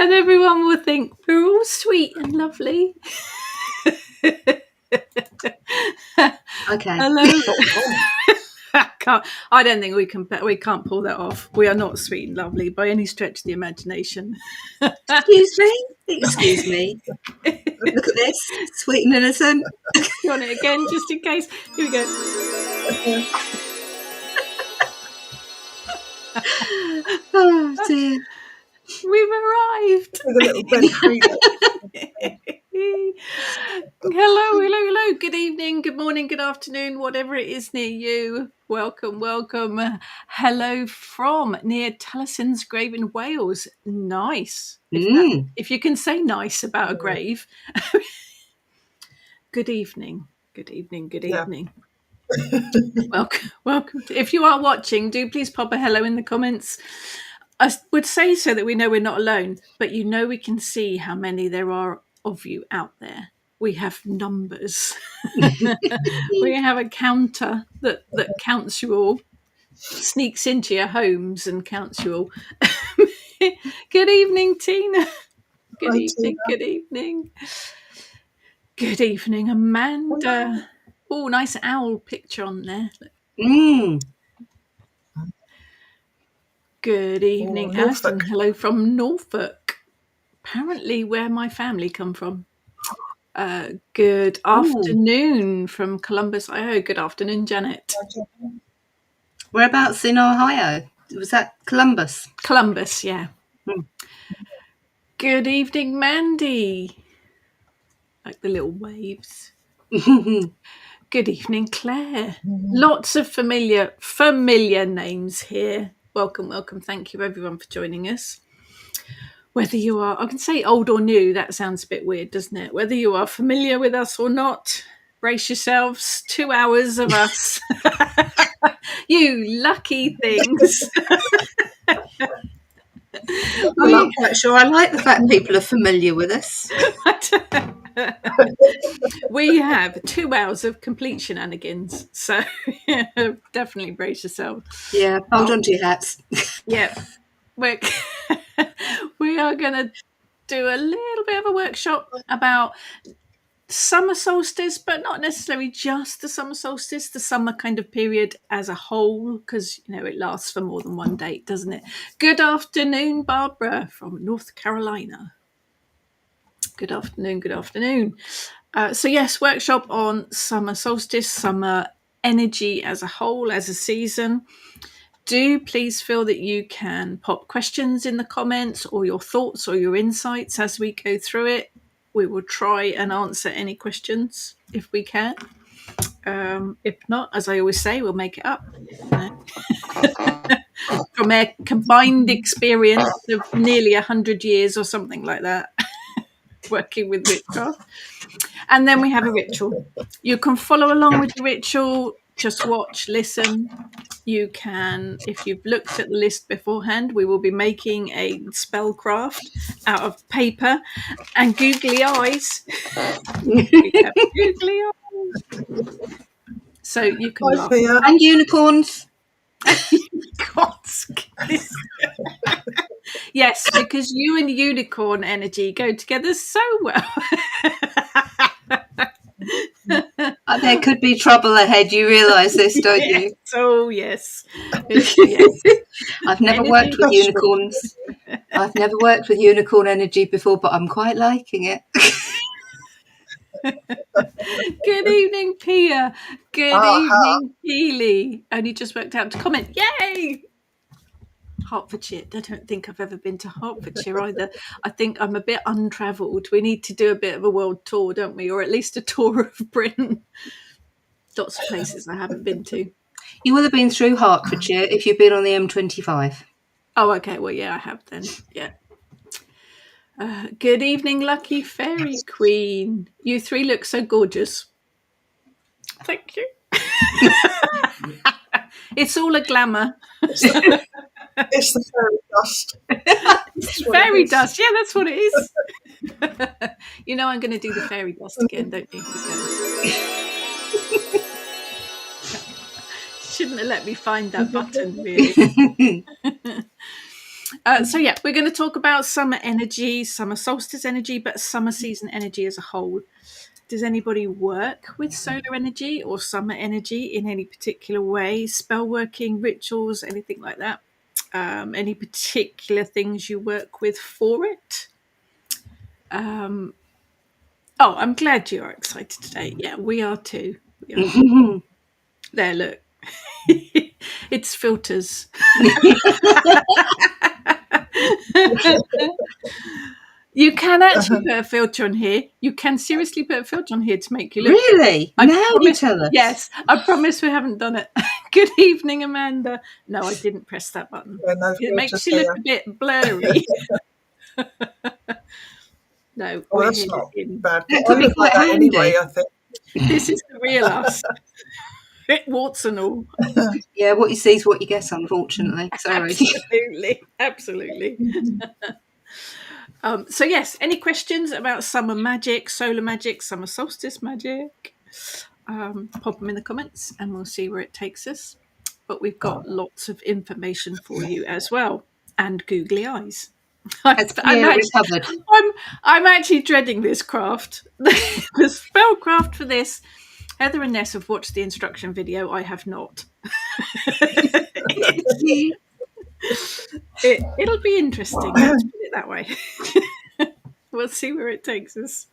And everyone will think we're all sweet and lovely. Okay. Hello. I don't think we can't pull that off. We are not sweet and lovely by any stretch of the imagination. Excuse me. Look at this, sweet and innocent. You want it again, just in case? Here we go. Oh dear. We've arrived. With a little bent Hello. Good evening, good morning, good afternoon, whatever it is near you. Welcome. Hello from near Talison's grave in Wales. Nice. If you can say nice about a grave. Good evening. Yeah. Welcome. If you are watching, do please pop a hello in the comments. I would say so that we know we're not alone, but we can see how many there are of you out there. We have numbers. We have a counter that counts you all, sneaks into your homes and counts you all. Good evening, Tina. Good evening. Good evening, Amanda. Oh, nice owl picture on there. Good evening, Alison. Hello from Norfolk. Apparently where my family come from. Good afternoon from Columbus, Ohio. Good afternoon, Janet. Whereabouts in Ohio? Was that Columbus? Columbus, yeah. Good evening, Mandy. Like the little waves. Good evening, Claire. Lots of familiar names here. Welcome. Thank you, everyone, for joining us. Whether you are, I can say old or new, that sounds a bit weird, doesn't it? Whether you are familiar with us or not, brace yourselves. 2 hours of us. You lucky things. I'm not quite sure. I like the fact people are familiar with us. We have 2 hours of complete shenanigans, so definitely brace yourself. Yeah, hold on to your hats. Yeah, we are going to do a little bit of a workshop about summer solstice, but not necessarily just the summer solstice, the summer kind of period as a whole, because it lasts for more than one day, doesn't it? Good afternoon, Barbara from North Carolina. Good afternoon. So yes, workshop on summer solstice, summer energy as a whole, as a season. Do please feel that you can pop questions in the comments or your thoughts or your insights as we go through it. We will try and answer any questions if we can. If not, as I always say, we'll make it up. From our combined experience of nearly 100 years or something like that, working with witchcraft. And then we have a ritual. You can follow along with the ritual, just watch, listen. You can, if you've looked at the list beforehand, we will be making a spellcraft out of paper and googly eyes. We have googly eyes. So you can laugh. And unicorns. Yes, because you and unicorn energy go together so well. There could be trouble ahead. You realise this, don't you? Oh, yes. I've never worked with unicorns. I've never worked with unicorn energy before, but I'm quite liking it. Good evening, Pia. Good evening, Keely. Only just worked out to comment. Yay! Hertfordshire. I don't think I've ever been to Hertfordshire either. I think I'm a bit untravelled. We need to do a bit of a world tour, don't we? Or at least a tour of Britain. Lots of places I haven't been to. You will have been through Hertfordshire if you've been on the M25. Oh, okay. Well, yeah, I have then. Yeah. Good evening, Lucky Fairy Queen. You three look so gorgeous. Thank you. It's all a glamour. It's the fairy dust. Fairy dust. Yeah, that's what it is. I'm going to do the fairy dust again, don't you? Shouldn't have let me find that button, really. So yeah, we're going to talk about summer energy, summer solstice energy, but summer season energy as a whole. Does anybody work with solar energy or summer energy in any particular way? Spell working, rituals, anything like that? Any particular things you work with for it? Oh, I'm glad you are excited today. Yeah, we are too. We are. There, look. It's filters. You can actually put a filter on here. You can seriously put a filter on here to make you look. Really? I Now you promise, tell us. Yes, I promise we haven't done it. Good evening, Amanda. No, I didn't press that button. Yeah, no It makes filters you look here. a bit blurry. No, Well, we're that's here not in. bad. That I could be look like quite that anyway, handy. I think. This is the real us. Warts and all. Yeah, what you see is what you get, unfortunately. Sorry. Absolutely. So yes, any questions about summer magic, solar magic, summer solstice magic? Pop them in the comments and we'll see where it takes us. But we've got lots of information for you as well, and googly eyes. I'm recovered. actually dreading this craft. The spell craft for this. Heather and Ness have watched the instruction video. I have not. It'll be interesting. Let's put it that way. We'll see where it takes us.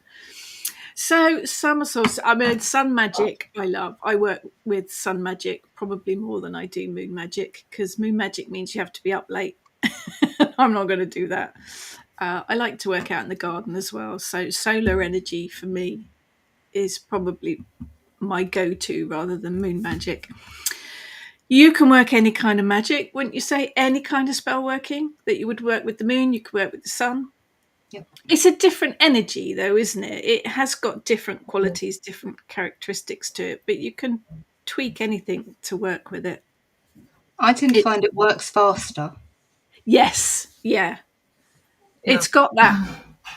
So, summer solstice. I mean, sun magic. I love. I work with sun magic probably more than I do moon magic because moon magic means you have to be up late. I'm not going to do that. I like to work out in the garden as well. So, solar energy for me is probably my go-to rather than moon magic. You can work any kind of magic, wouldn't you say? Any kind of spell working that you would work with the moon, you could work with the sun. Yep. It's a different energy, though, isn't it? It has got different qualities, different characteristics to it, but you can tweak anything to work with it. I tend to find it works faster. Yes, yeah. It's got that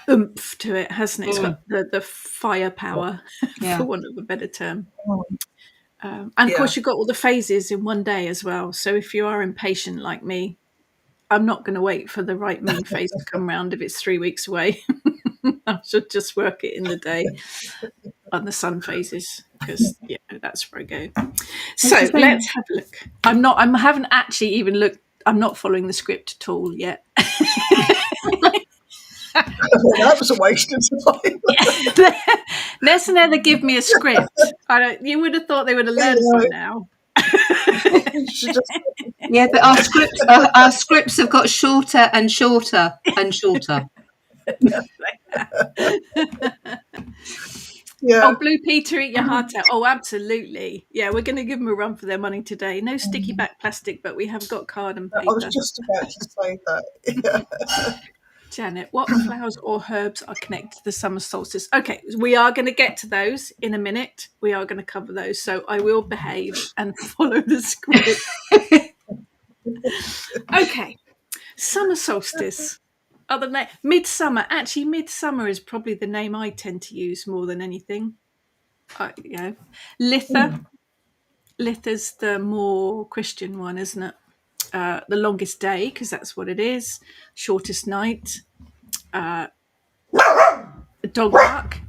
oomph to it, hasn't it? It's got the firepower, for want of a better term. And of course, you've got all the phases in one day as well. So if you are impatient like me, I'm not going to wait for the right moon phase to come round if it's 3 weeks away. I should just work it in the day on the sun phases because that's where I go. So let's have a look. I haven't actually even looked. I'm not following the script at all yet. That was a waste of time. Ness and Heather give me a script. You would have thought they would have learned by now. Yeah, but our scripts have got shorter and shorter and shorter. Oh, Blue Peter, eat your heart out. Oh, absolutely. Yeah, we're going to give them a run for their money today. No sticky back plastic, but we have got card and paper. I was just about to say that. Janet, what flowers or herbs are connected to the summer solstice? Okay, we are going to get to those in a minute. We are going to cover those. So I will behave and follow the script. Okay, summer solstice. Midsummer. Actually, midsummer is probably the name I tend to use more than anything. Litha. Litha's the more Christian one, isn't it? The longest day, because that's what it is. Shortest night. Dog bark.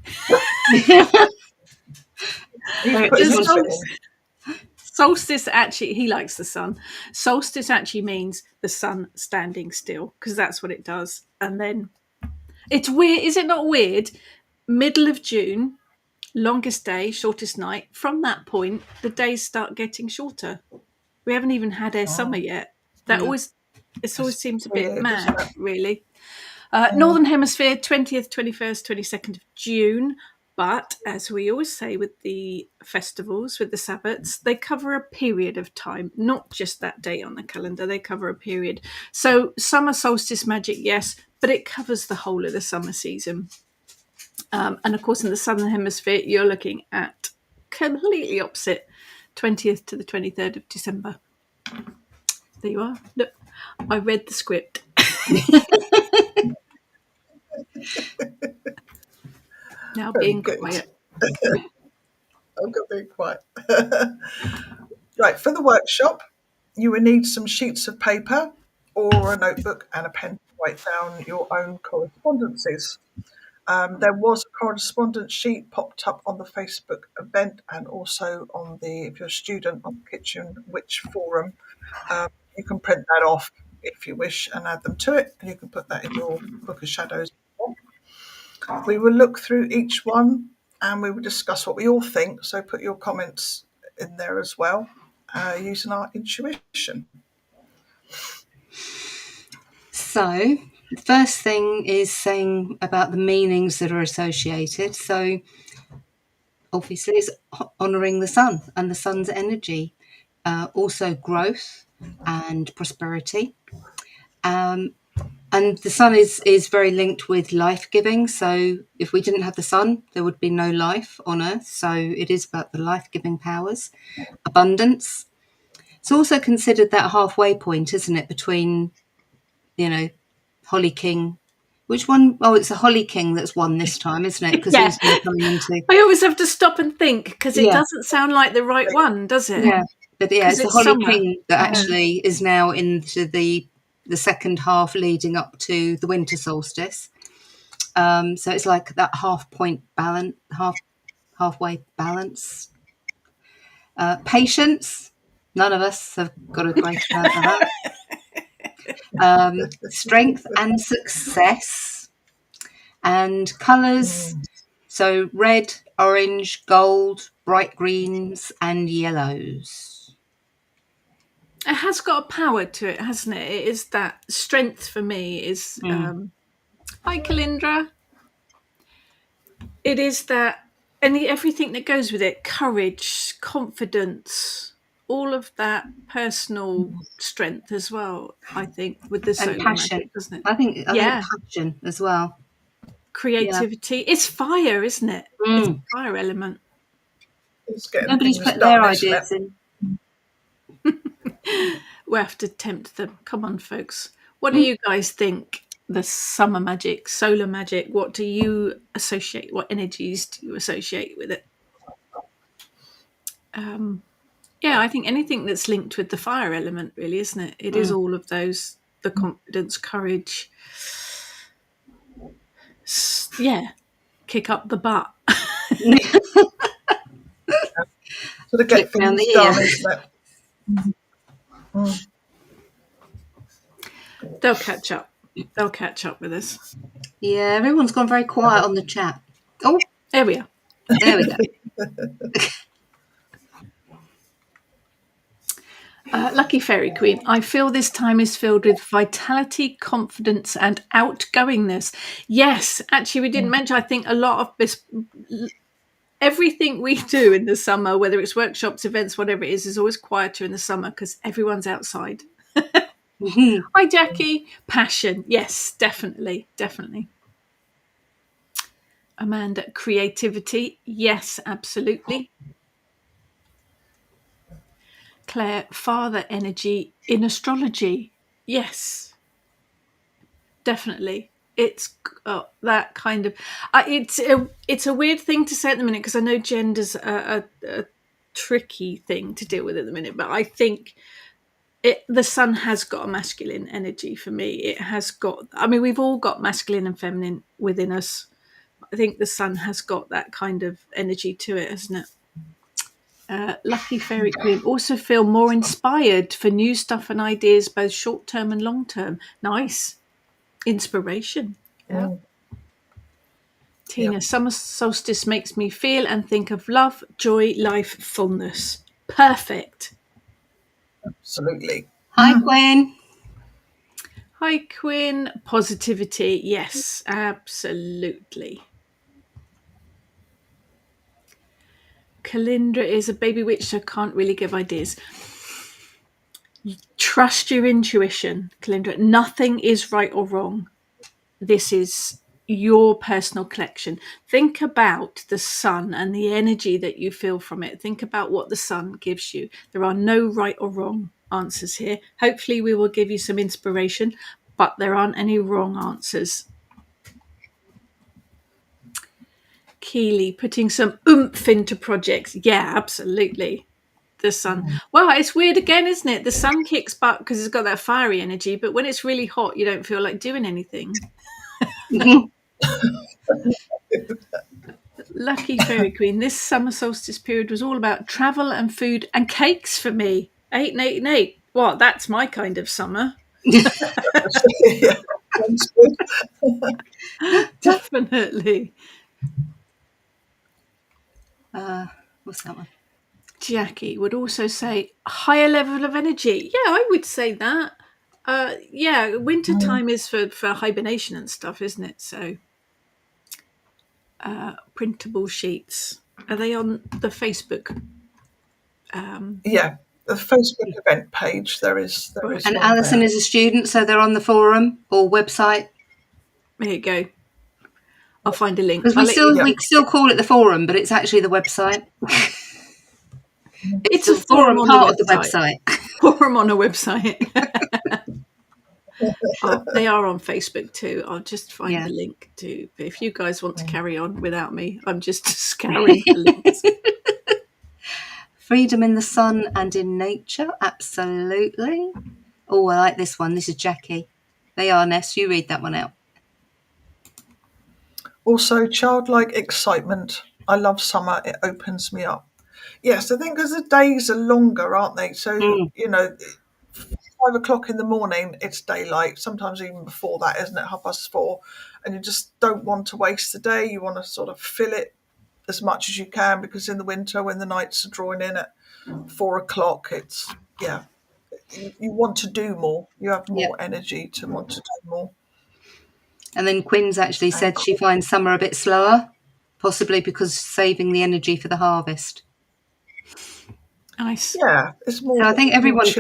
Solstice actually, he likes the sun. Solstice actually means the sun standing still, because that's what it does. And then it's weird. Is it not weird? Middle of June, longest day, shortest night. From that point, the days start getting shorter. We haven't even had our summer yet. It always seems a bit mad, really. Northern Hemisphere, 20th, 21st, 22nd of June. But as we always say with the festivals, with the Sabbats, they cover a period of time, not just that date on the calendar. They cover a period. So summer solstice magic, yes, but it covers the whole of the summer season. And of course, in the Southern Hemisphere, you're looking at completely opposite, 20th to the 23rd of December. There you are. Look, I read the script. Now being quiet. I'm going to be quiet. Right, for the workshop, you will need some sheets of paper or a notebook and a pen to write down your own correspondences. There was a correspondence sheet popped up on the Facebook event and also on the, if you're a student, on the Kitchen Witch forum. You can print that off if you wish and add them to it, and you can put that in your Book of Shadows. We will look through each one and we will discuss what we all think. So put your comments in there as well, using our intuition. So, the first thing is saying about the meanings that are associated. So, obviously, it's honouring the sun and the sun's energy. Also, growth and prosperity. And the sun is very linked with life giving. So, if we didn't have the sun, there would be no life on Earth. So, it is about the life giving powers, abundance. It's also considered that halfway point, isn't it, between, Holly King. Which one? Oh, it's a Holly King that's won this time, isn't it? Because Yeah. he's coming into. I always have to stop and think because it Yeah. doesn't sound like the right one, does it? Yeah, but yeah, 'Cause it's the it's Holly summer. King that actually is now into the second half leading up to the winter solstice. So it's like that halfway balance. Patience. None of us have got a great amount of that. Strength and success. And colours. So red, orange, gold, bright greens, and yellows. It has got a power to it, hasn't it? It is that strength for me is hi Kalindra. It is that, and everything that goes with it, courage, confidence, all of that personal strength as well, I think, with the solar passion. magic, doesn't it? I think passion as well. Creativity. It's fire, isn't it? It's a fire element. It's getting Nobody's things put done, their isn't ideas it? in. We'll have to tempt them. Come on, folks. What do you guys think? The summer magic, solar magic, what do you associate? What energies do you associate with it? Yeah, I think anything that's linked with the fire element, really, isn't it? It is all of those, the confidence, courage. Yeah, kick up the butt. Sort of get Click down things the done, ear. isn't it? They'll catch up. They'll catch up with us. Yeah, everyone's gone very quiet on the chat. Oh, There we are. there we go. Lucky Fairy Queen. I feel this time is filled with vitality, confidence, and outgoingness. Yes, actually, we didn't mention, I think a lot of this, everything we do in the summer, whether it's workshops, events, whatever it is always quieter in the summer because everyone's outside. Hi, Jackie. Passion. Yes, definitely. Definitely. Amanda, creativity. Yes, absolutely. Claire, father energy in astrology. Yes, definitely. It's that kind of. It's a weird thing to say at the minute because I know gender's a tricky thing to deal with at the minute, but I think the sun has got a masculine energy for me. It has got. I mean, we've all got masculine and feminine within us. I think the sun has got that kind of energy to it, hasn't it? Lucky Fairy Queen, also feel more inspired for new stuff and ideas, both short term and long term. Nice. Inspiration. Yeah. Tina, summer solstice makes me feel and think of love, joy, life, fullness. Perfect. Absolutely. Hi, Gwen. Hi, Quinn. Positivity. Yes, absolutely. Kalindra is a baby witch, so can't really give ideas. Trust your intuition, Kalindra. Nothing is right or wrong. This is your personal collection. Think about the sun and the energy that you feel from it. Think about what the sun gives you. There are no right or wrong answers here. Hopefully we will give you some inspiration, but there aren't any wrong answers. Keely, putting some oomph into projects. Yeah, absolutely. The sun. Well, it's weird again, isn't it? The sun kicks butt because it's got that fiery energy, but when it's really hot, you don't feel like doing anything. Lucky Fairy Queen. This summer solstice period was all about travel and food and cakes for me. 8 and 8 and 8. What? That's my kind of summer. Yeah, that's good. Definitely. What's that one? Jackie would also say higher level of energy. Yeah, I would say that. Yeah, winter time is for hibernation and stuff, isn't it? So, printable sheets. Are they on the Facebook? Yeah, the Facebook event page. There is Right. And one Alison there. is a student, so they're on the forum or website. There you go. I'll find a link. Because I'll let you know. we still call it the forum, but it's actually the website. It's the a forum on part the of the website. Forum on a website. They are on Facebook too. I'll just find the link too. But if you guys want to carry on without me, I'm just scouring for links. Freedom in the sun and in nature, absolutely. Oh, I like this one. This is Jackie. They are, Ness. You read that one out. Also, childlike excitement. I love summer. It opens me up. Yes, I think because the days are longer, aren't they? So, 5 o'clock in the morning, it's daylight. Sometimes even before that, isn't it? 4:30. And you just don't want to waste the day. You want to sort of fill it as much as you can, because in the winter, when the nights are drawing in at 4 o'clock, it's, you want to do more. You have more energy to want to do more. And then Quinn's actually said she finds summer a bit slower, possibly because saving the energy for the harvest. Nice. Yeah, it's more. So I think everyone's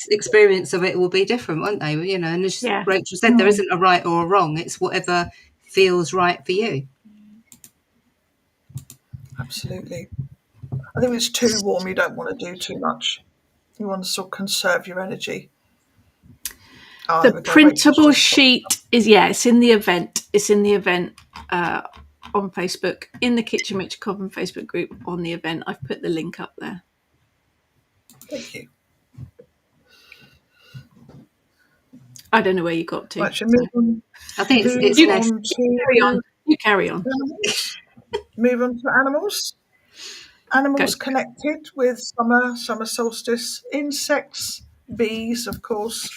experience of it will be different, won't they? You know, and as Rachel said, there isn't a right or a wrong. It's whatever feels right for you. Absolutely. I think if it's too warm, you don't want to do too much. You want to sort of conserve your energy. The printable sheet is, it's in the event. It's in the event on Facebook, in the Kitchen Witch Coven Facebook group on the event. I've put the link up there. Thank you. I don't know where you got to. Right, so move on. I think it's you next. carry on. You carry on. Move on to animals. Animals connected with summer solstice, insects, bees, of course,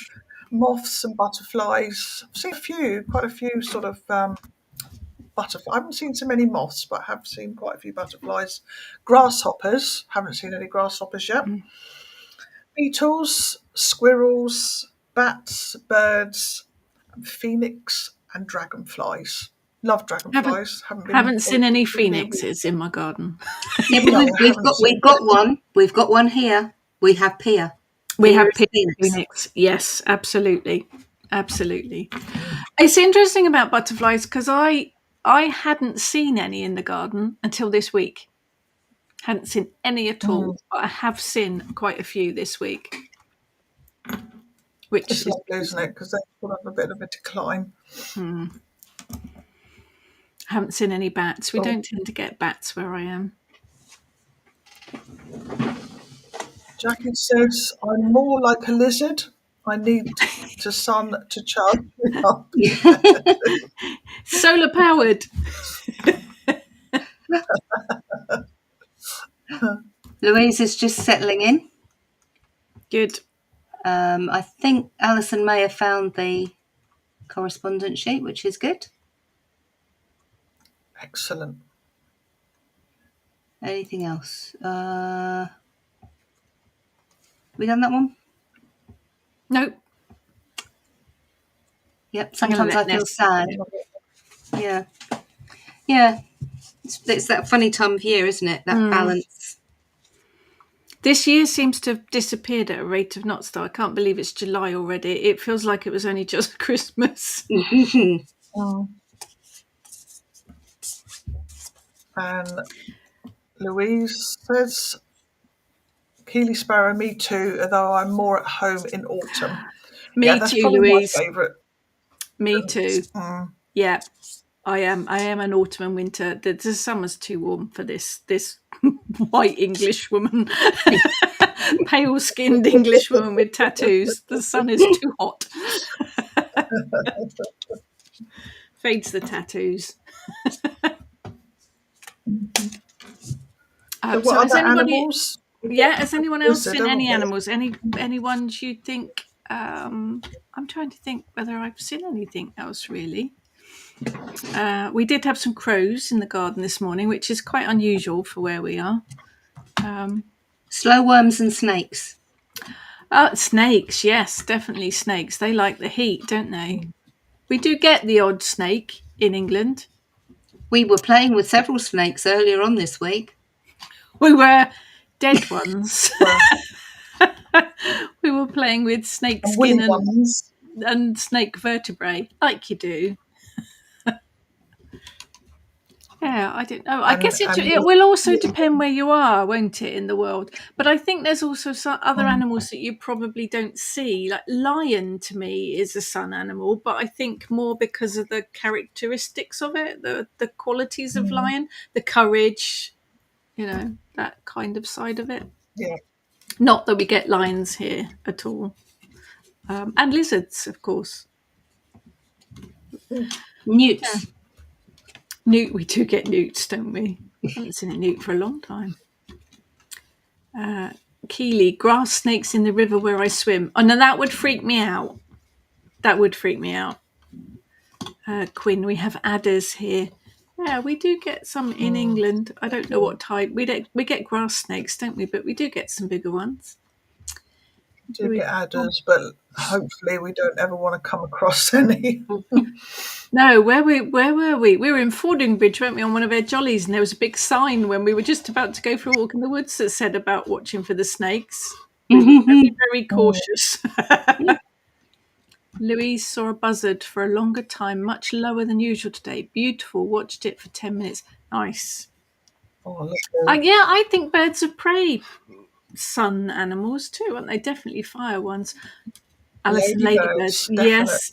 moths and butterflies. I've seen quite a few sort of butterflies. I haven't seen so many moths, but I have seen quite a few butterflies. Grasshoppers, haven't seen any grasshoppers yet. Beetles, squirrels, bats, birds, phoenix and dragonflies. Love dragonflies. Haven't seen any phoenixes in my garden. Yeah, but we've got one. We've got one here. We have Pia. We have phoenix. Yes, absolutely, absolutely. It's interesting about butterflies because I hadn't seen any in the garden until this week. Hadn't seen any at all, but I have seen quite a few this week. Which is lovely, isn't it? Because they've got a bit of a decline. Haven't seen any bats. We don't tend to get bats where I am. Jackie says, I'm more like a lizard. I need the sun to charge me up. Solar powered. Louise is just settling in. Good. I think Alison may have found the correspondence sheet, which is good. Excellent. Anything else? We done that one? Nope. Yep. Sometimes I feel sad. Yeah. Yeah. It's that funny time of year, isn't it? That balance. This year seems to have disappeared at a rate of knots, though. I can't believe it's July already. It feels like it was only just Christmas. And Louise says, Keeley Sparrow, me too, although I'm more at home in autumn. Me that's too, probably Louise. my favourite. Me too. Yeah, I am. I am an autumn and winter. The summer's too warm for this white English woman. Pale-skinned English woman with tattoos. The sun is too hot. Fades the tattoos. So So what has other anybody? animals? Yeah, has anyone else Lizard, seen haven't any we? animals? Any ones you think? I'm trying to think whether I've seen anything else really. We did have some crows in the garden this morning, which is quite unusual for where we are. Slow worms and snakes. Snakes, yes, definitely snakes. They like the heat, don't they? We do get the odd snake in England. We were playing with several snakes earlier on this week. We were dead ones. Well, We were playing with snake and skin woolly ones. and snake vertebrae, like you do. Yeah, I don't know. I And guess it and will also depend where you are, won't it, in the world? But I think there's also some other animals that you probably don't see. Like lion, to me, is a sun animal, but I think more because of the characteristics of it, the qualities of lion, the courage, that kind of side of it. yeah, Not that we get lions here at all, and lizards, of course. Yeah. Newts. Newt, we do get newts, don't we? I haven't seen a newt for a long time. Keeley, grass snakes in the river where I swim. Oh, no, that would freak me out. That would freak me out. Quinn, we have adders here. Yeah, we do get some in England. I don't know what type. We get grass snakes, don't we? But we do get some bigger ones. do get adders, but hopefully we don't ever want to come across any. No, where were we? We were in Fordingbridge, weren't we, on one of our jollies, and there was a big sign when we were just about to go for a walk in the woods that said about watching for the snakes. We were very, very cautious. Louise saw a buzzard for a longer time, much lower than usual today. Beautiful. Watched it for 10 minutes. Nice. Oh, look, Yeah, I think birds of prey, sun animals too, aren't they? Definitely fire ones. Alice and ladybirds. ladybirds, definitely. Yes,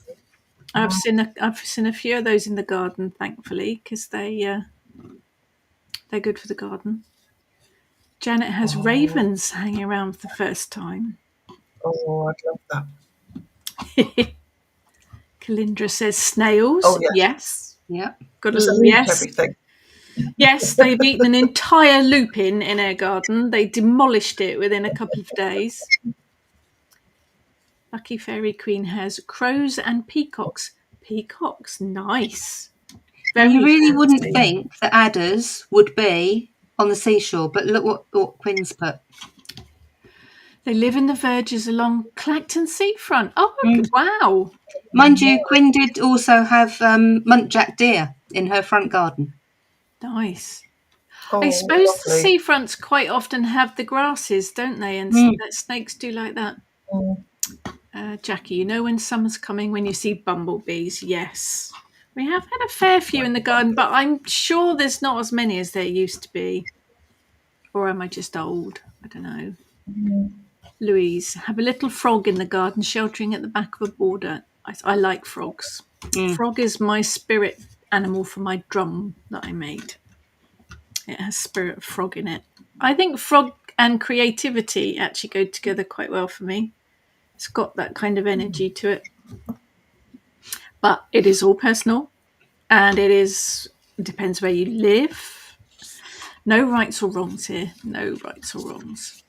I've seen a few of those in the garden, thankfully, because they're good for the garden. Janet has ravens hanging around for the first time. Oh, I'd love that. Kalindra says snails. Oh, yes. Yes. Yeah. Got There's a a need yes. everything. Yes, they've eaten an entire lupin in our garden. They demolished it within a couple of days. Lucky Fairy Queen has crows and peacocks. Peacocks, nice. And you really fancy. wouldn't think that adders would be on the seashore, but look what Quinn's put. They live in the verges along Clacton seafront. Oh, wow. Mind you, Quinn did also have muntjac deer in her front garden. Nice. Oh, I suppose the lovely. seafronts quite often have the grasses, don't they? And snakes do like that. Jackie, you know when summer's coming when you see bumblebees? Yes. We have had a fair few in the garden, but I'm sure there's not as many as there used to be. Or am I just old? I don't know. Louise, have a little frog in the garden sheltering at the back of a border. I like frogs. Frog is my spirit animal for my drum that I made. It has spirit of frog in it. I think frog and creativity actually go together quite well for me. It's got that kind of energy to it. But it is all personal, and it depends where you live. No rights or wrongs here. No rights or wrongs.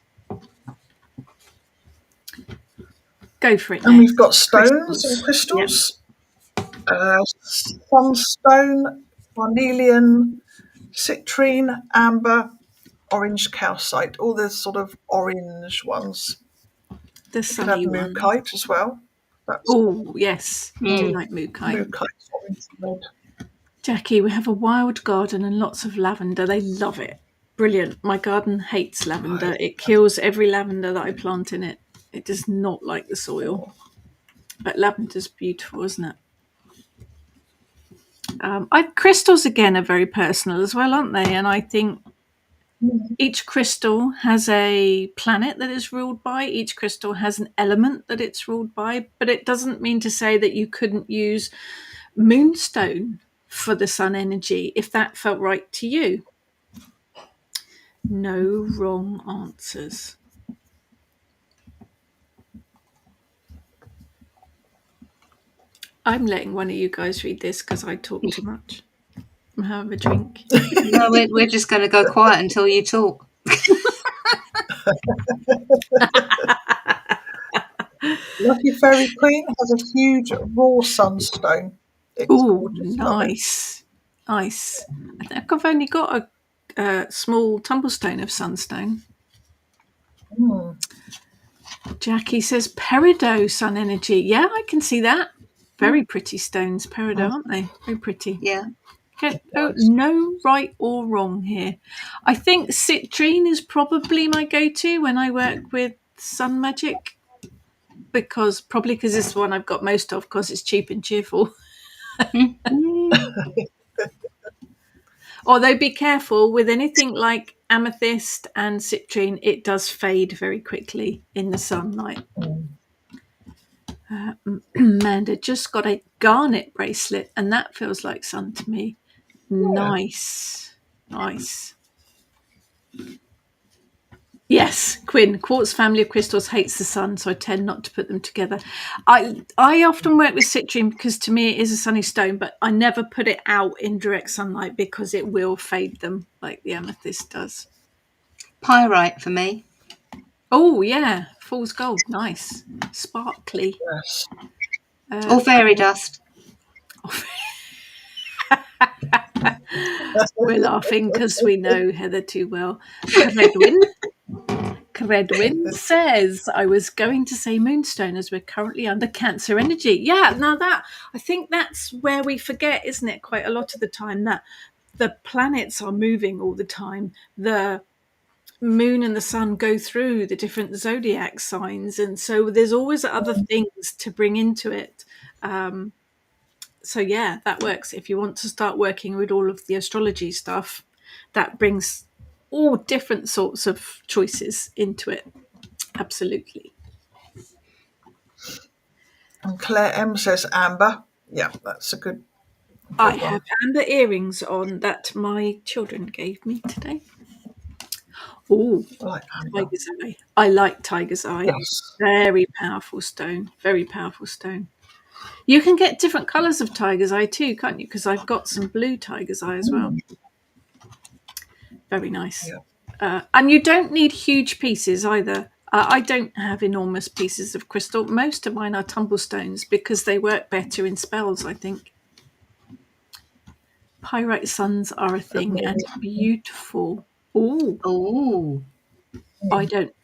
Go for it. And Ness. we've got stones and crystals. Sunstone, carnelian, citrine, amber, orange calcite, all the sort of orange ones. The You can have sunny one. mookite as well. Oh, yes. I do like mookite. Mookite's orange red. Jackie, we have a wild garden and lots of lavender. They love it. Brilliant. My garden hates lavender. It kills every lavender that I plant in it. It does not like the soil. But lavender's beautiful, isn't it? Crystals, again, are very personal as well, aren't they? And I think each crystal has a planet that it's ruled by. Each crystal has an element that it's ruled by. But it doesn't mean to say that you couldn't use moonstone for the sun energy if that felt right to you. No wrong answers. I'm letting one of you guys read this because I talk too much. I'm having a drink. No, we're just going to go quiet until you talk. Lucky Fairy Queen has a huge raw sunstone. It's Oh, gorgeous. Love it. nice. Nice. I think I've only got a small tumblestone of sunstone. Mm. Jackie says peridot sun energy. Yeah, I can see that. Very pretty stones, peridot, aren't they? Very pretty. Yeah. Okay. Oh, no right or wrong here. I think citrine is probably my go-to when I work with sun magic, because this is the one I've got most of because it's cheap and cheerful. Although be careful with anything like amethyst and citrine, it does fade very quickly in the sunlight. Amanda just got a garnet bracelet and that feels like sun to me. Nice. Nice. Yes, Quinn, quartz family of crystals hates the sun, so I tend not to put them together. I often work with citrine because to me it is a sunny stone, but I never put it out in direct sunlight because it will fade them like the amethyst does. Pyrite for me. Oh, yeah. Fool's gold. Nice. Sparkly. Yes. Or fairy dust. We're laughing because we know Heather too well. Credwin says, I was going to say moonstone as we're currently under Cancer energy. Yeah, now I think that's where we forget, isn't it, quite a lot of the time, that the planets are moving all the time. The moon and the sun go through the different zodiac signs, and so there's always other things to bring into it. So yeah, that works. If you want to start working with all of the astrology stuff, that brings all different sorts of choices into it. Absolutely. And Claire M says amber. Yeah, that's a good I one. have amber earrings on that my children gave me today. Oh, I like amber. tiger's eye. I like tiger's eye. Yes. Very powerful stone. Very powerful stone. You can get different colours of tiger's eye too, can't you? Because I've got some blue tiger's eye as well. Very nice. Yeah. And you don't need huge pieces either. I don't have enormous pieces of crystal. Most of mine are tumblestones because they work better in spells, I think. Pyrite suns are a thing and beautiful. Oh.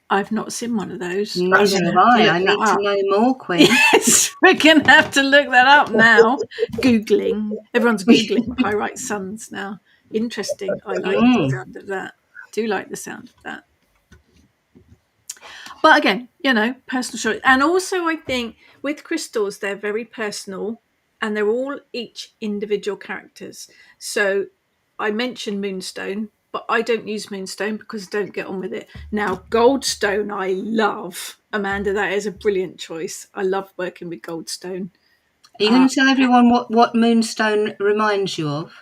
I've not seen one of those. Neither have I. I need to know more, Quinn. Yes, we're going to have to look that up now. Googling. Everyone's Googling pyrite suns now. Interesting. I like the sound of that. Do like the sound of that. But again, personal choice. And also I think with crystals, they're very personal and they're all each individual characters. So I mentioned moonstone, but I don't use moonstone because I don't get on with it. Now, goldstone I love. Amanda, that is a brilliant choice. I love working with goldstone. Are you going to tell everyone what moonstone reminds you of?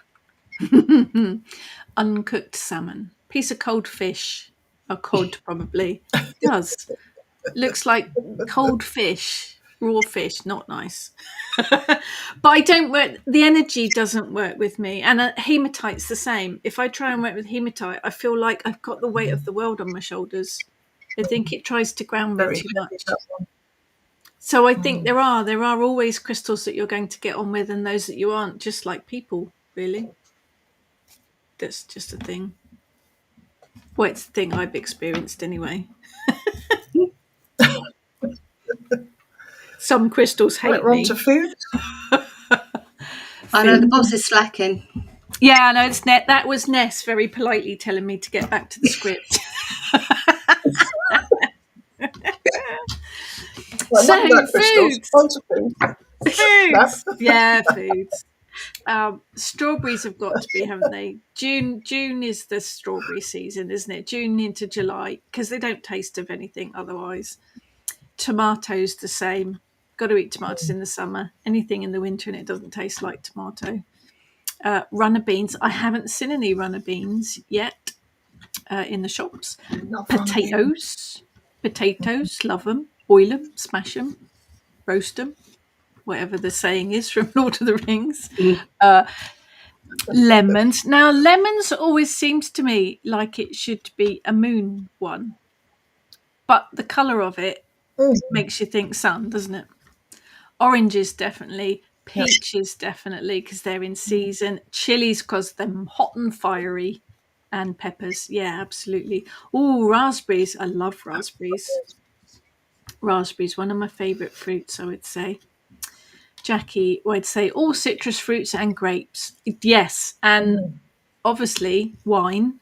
Uncooked salmon. Piece of cold fish. A cod, probably. It does. Looks like cold fish. Raw fish. Not nice. But I don't work. The energy doesn't work with me. And hematite's the same. If I try and work with hematite, I feel like I've got the weight of the world on my shoulders. I think it tries to ground me too much. So I think there are always crystals that you're going to get on with and those that you aren't, just like people, really. That's just a thing. Well, it's the thing I've experienced anyway. Some crystals hate We're on me. to food. I know the boss is slacking. Yeah, I know it's Ness. That was Ness very politely telling me to get back to the script. So, foods. On to food. Foods. Yeah, foods. Strawberries have got to be, haven't they? June is the strawberry season, isn't it? June into July, because they don't taste of anything otherwise. Tomatoes the same. Got to eat tomatoes in the summer. Anything in the winter and it doesn't taste like tomato. Runner beans. I haven't seen any runner beans yet in the shops. Potatoes. Love them. Boil them. Smash them. Roast them. whatever the saying is from Lord of the Rings. Mm. Lemons. Now, lemons always seems to me like it should be a moon one, but the colour of it Mm. makes you think sun, doesn't it? Oranges, definitely. Yeah. Peaches, definitely, because they're in season. Chilies, because they're hot and fiery. And peppers, yeah, absolutely. Oh, raspberries. I love raspberries. Raspberries, one of my favourite fruits, I would say. Jackie, I'd say all citrus fruits and grapes. Yes, and Mm. obviously wine,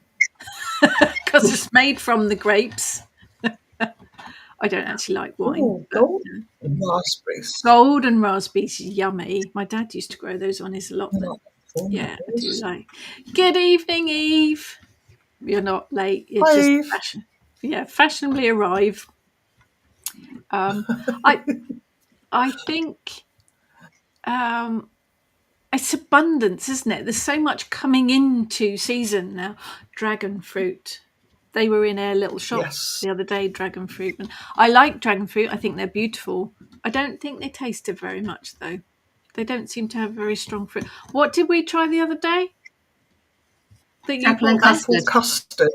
because it's made from the grapes. I don't actually like wine, Oh, but gold and raspberries. gold and raspberries, yummy. My dad used to grow those on his allotment. Not for Yeah, I do those. like. Good evening, Eve. You're not late. You're Hi, just Eve. fashionably arrive. Um, I I think it's abundance, isn't it? There's so much coming into season now. Dragon fruit. They were in our little shop Yes. the other day, dragon fruit. And I like dragon fruit. I think they're beautiful. I don't think they tasted very much, though. They don't seem to have very strong fruit. What did we try the other day that you Apple and brought me? Apple custard. custard.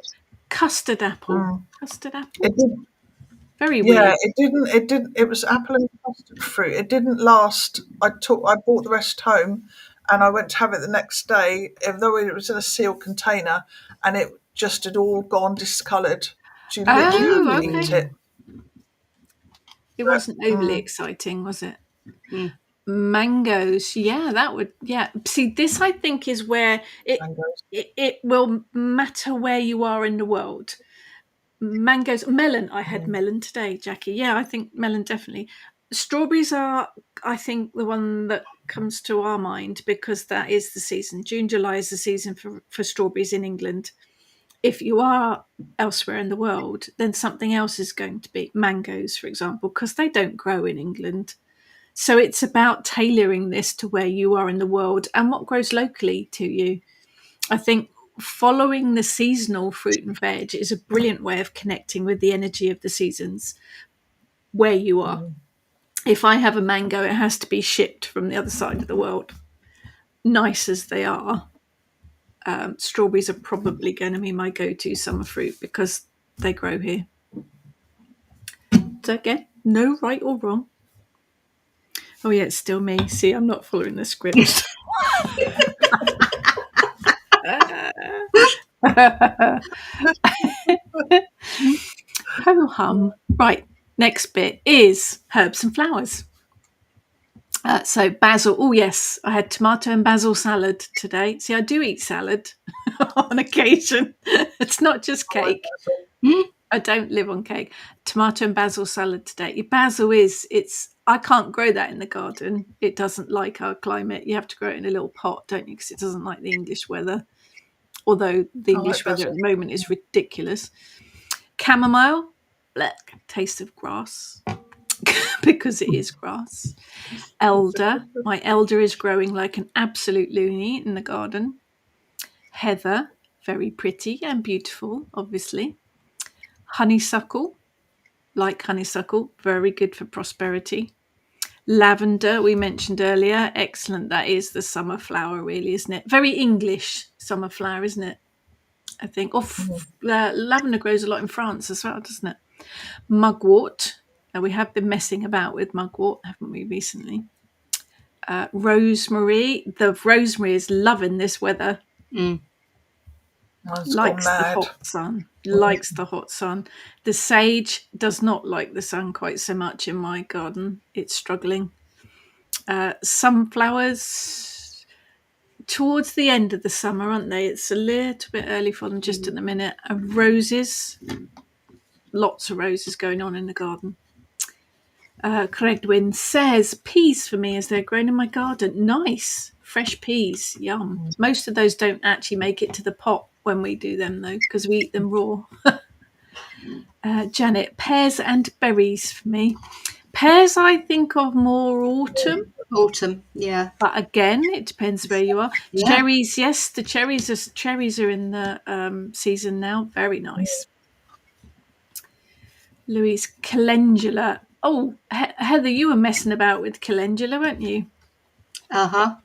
Custard apple. Mm. Custard apple? It did. Very Yeah, weird. it didn't. It didn't. It was apple and custard fruit. It didn't last. I bought the rest home, and I went to have it the next day. Even though it was in a sealed container, and it just had all gone discoloured. You literally had Oh, to okay. eat it. It wasn't overly Mm, exciting, was it? Mm. Mangoes, yeah, that would, yeah. See, this I think is where mangoes. it will matter where you are in the world. Mangoes, melon. I had Mm, melon today, Jackie. Yeah, I think melon definitely. Strawberries are, I think, the one that comes to our mind because that is the season. June, July is the season for strawberries in England. If you are elsewhere in the world, then something else is going to be mangoes, for example, because they don't grow in England. So it's about tailoring this to where you are in the world and what grows locally to you. I think following the seasonal fruit and veg is a brilliant way of connecting with the energy of the seasons where you are. mm. If I have a mango, it has to be shipped from the other side of the world. Nice as they are, strawberries are probably going to be my go-to summer fruit because they grow here. So again, no right or wrong. Oh yeah, it's still me. See, I'm not following the script. Ho hum. Right, next bit is herbs and flowers. So basil. Oh yes, I had tomato and basil salad today. See, I do eat salad on occasion. It's not just I like cake. basil. Mm. I don't live on cake. Tomato and basil salad today. Basil it's. I can't grow that in the garden. It doesn't like our climate. You have to grow it in a little pot, don't you? Because it doesn't like the English weather. Although the I like English weather at basil. the moment is ridiculous. Chamomile, blech, taste of grass because it is grass. Elder, my elder is growing like an absolute loony in the garden. Heather, very pretty and beautiful, obviously. Honeysuckle, like honeysuckle, very good for prosperity. Lavender, we mentioned earlier, excellent. That is the summer flower, really, isn't it? Very English summer flower, isn't it? I think. Or lavender grows a lot in France as well, doesn't it? Mugwort. We have been messing about with mugwort, haven't we, recently? Rosemary. The rosemary is loving this weather. Mm. It's gone Likes the mad. hot sun. Likes the hot sun. The sage does not like the sun quite so much in my garden. It's struggling. Sunflowers towards the end of the summer, aren't they? It's a little bit early for them just at the minute. Roses. Lots of roses going on in the garden. Craigwyn says peas for me as they're grown in my garden. Nice. Fresh peas. Yum. Most of those don't actually make it to the pot when we do them, though, because we eat them raw. Janet, pears and berries for me. Pears, I think of more autumn, Autumn. Yeah. but again, it depends where you are. Yeah. Cherries, yes, the cherries are in the season now. Very nice. Louise, calendula. Oh, Heather, you were messing about with calendula, weren't you? Uh-huh.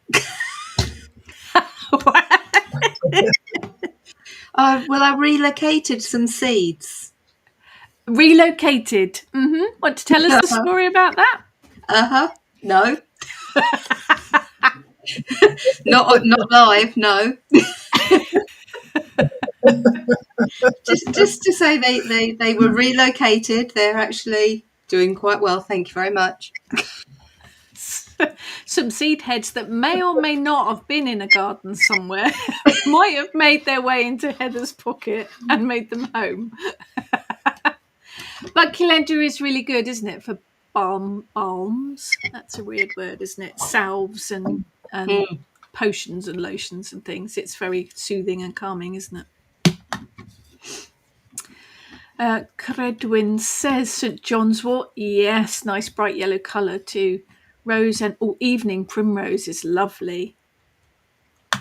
Well, I relocated some seeds. Relocated. Want to tell us the story about that? Uh-huh. No. Not live, no. just to say they were relocated. They're actually doing quite well, thank you very much. Some seed heads that may or may not have been in a garden somewhere might have made their way into Heather's pocket and made them home. But calendula is really good, isn't it, for balms? That's a weird word, isn't it? Salves and potions and lotions and things. It's very soothing and calming, isn't it? Credwin says St John's wort. Yes, nice bright yellow colour too. Rose and evening primrose is lovely.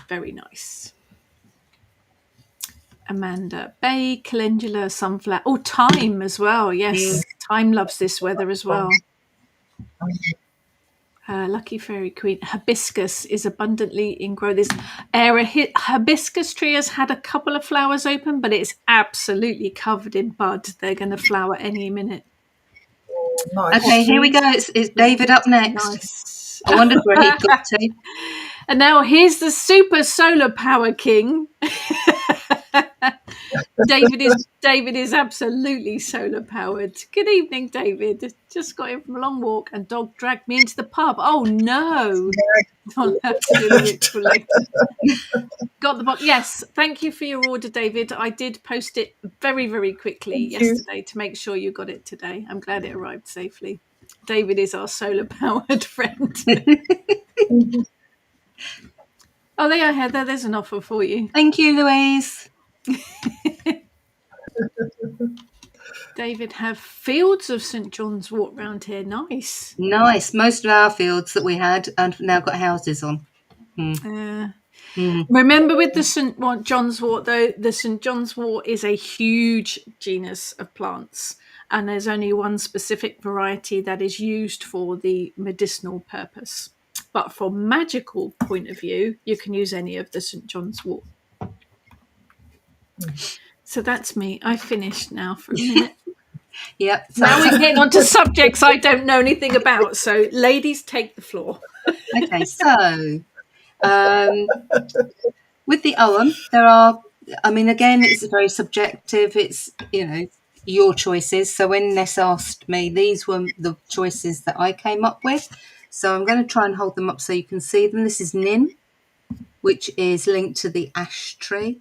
Very nice. Amanda Bay, calendula, sunflower. Oh, thyme as well. Yes, thyme loves this weather as well. Lucky Fairy Queen. Hibiscus is abundantly in grow. This hibiscus tree has had a couple of flowers open, but it's absolutely covered in bud. They're going to flower any minute. Nice. Okay, here we go. It's David up next. Nice. I wondered where he got to. And now here's the super solar power king. David is absolutely solar powered. Good evening, David. Just got in from a long walk and dog dragged me into the pub. Oh no. I'll have to do the ritual later. Got the box. Yes, thank you for your order, David. I did post it very, very quickly yesterday to make sure you got it today. I'm glad it arrived safely. David is our solar powered friend. Oh, there you are, Heather. There's an offer for you. Thank you, Louise. David, have fields of St John's wort round here. Nice. Nice. Most of our fields that we had and now got houses on. Remember with the St John's wort, though, the St John's wort is a huge genus of plants, and there's only one specific variety that is used for the medicinal purpose. But from magical point of view, you can use any of the St John's wort. So that's me. I finished now for a minute. Yep. Now we're getting on to subjects I don't know anything about. So ladies, take the floor. Okay, so with the ogham, there are, I mean, again, it's very subjective. It's, your choices. So when Ness asked me, these were the choices that I came up with. So I'm going to try and hold them up so you can see them. This is Nin, which is linked to the ash tree,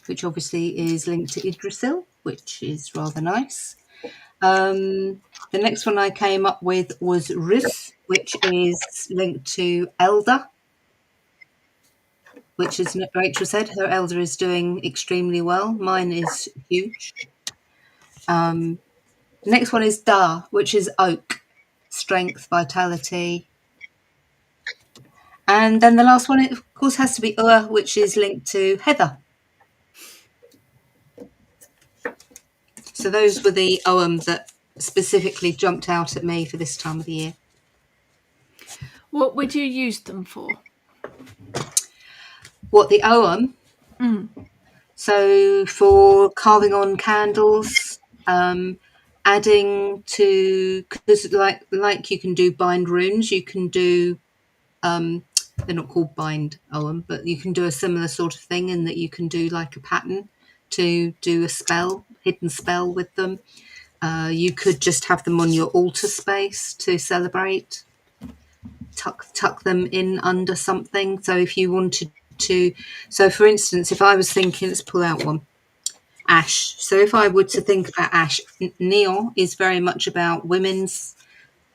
which obviously is linked to Yggdrasil, which is rather nice. The next one I came up with was Rus, which is linked to Elder, which, as Rachel said, her Elder is doing extremely well. Mine is huge. The next one is Da, which is oak, strength, vitality. And then the last one, of course, has to be which is linked to Heather. So those were the oghams that specifically jumped out at me for this time of the year. What would you use them for? What, the ogham? So for carving on candles, adding to, because like you can do bind runes, you can do, they're not called bind ogham, but you can do a similar sort of thing in that you can do like a pattern to do a spell, hidden spell with them. You could just have them on your altar space to celebrate, tuck them in under something. So if you wanted to, so for instance, if I was thinking, let's pull out one, ash. So if I were to think about ash, neon is very much about women's,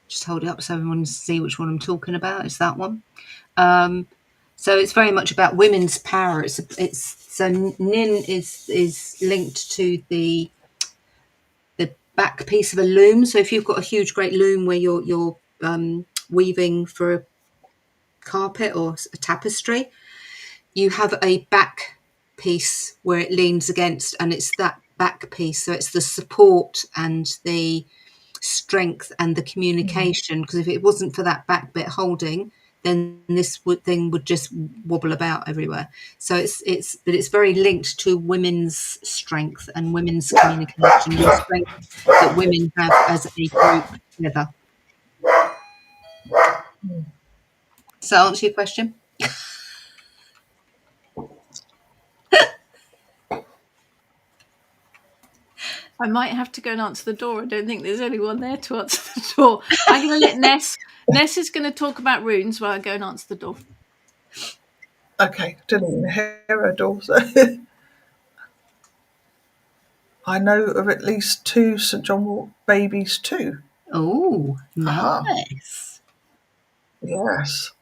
just hold it up so everyone can see which one I'm talking about. It's that one. So it's very much about women's power. So Nin is linked to the back piece of a loom. So if you've got a huge, great loom where you're weaving for a carpet or a tapestry, you have a back piece where it leans against, and it's that back piece. So it's the support and the strength and the communication, because if it wasn't for that back bit holding, then thing would just wobble about everywhere. So it's very linked to women's strength and women's communication and the strength that women have as a group together. Does that answer your question? I might have to go and answer the door. I don't think there's anyone there to answer the door. I'm going to let Ness. Ness is going to talk about runes while I go and answer the door. Okay, didn't even hear a door. So I know of at least 2 St John Wort babies too. Oh, Aha. nice. Yes.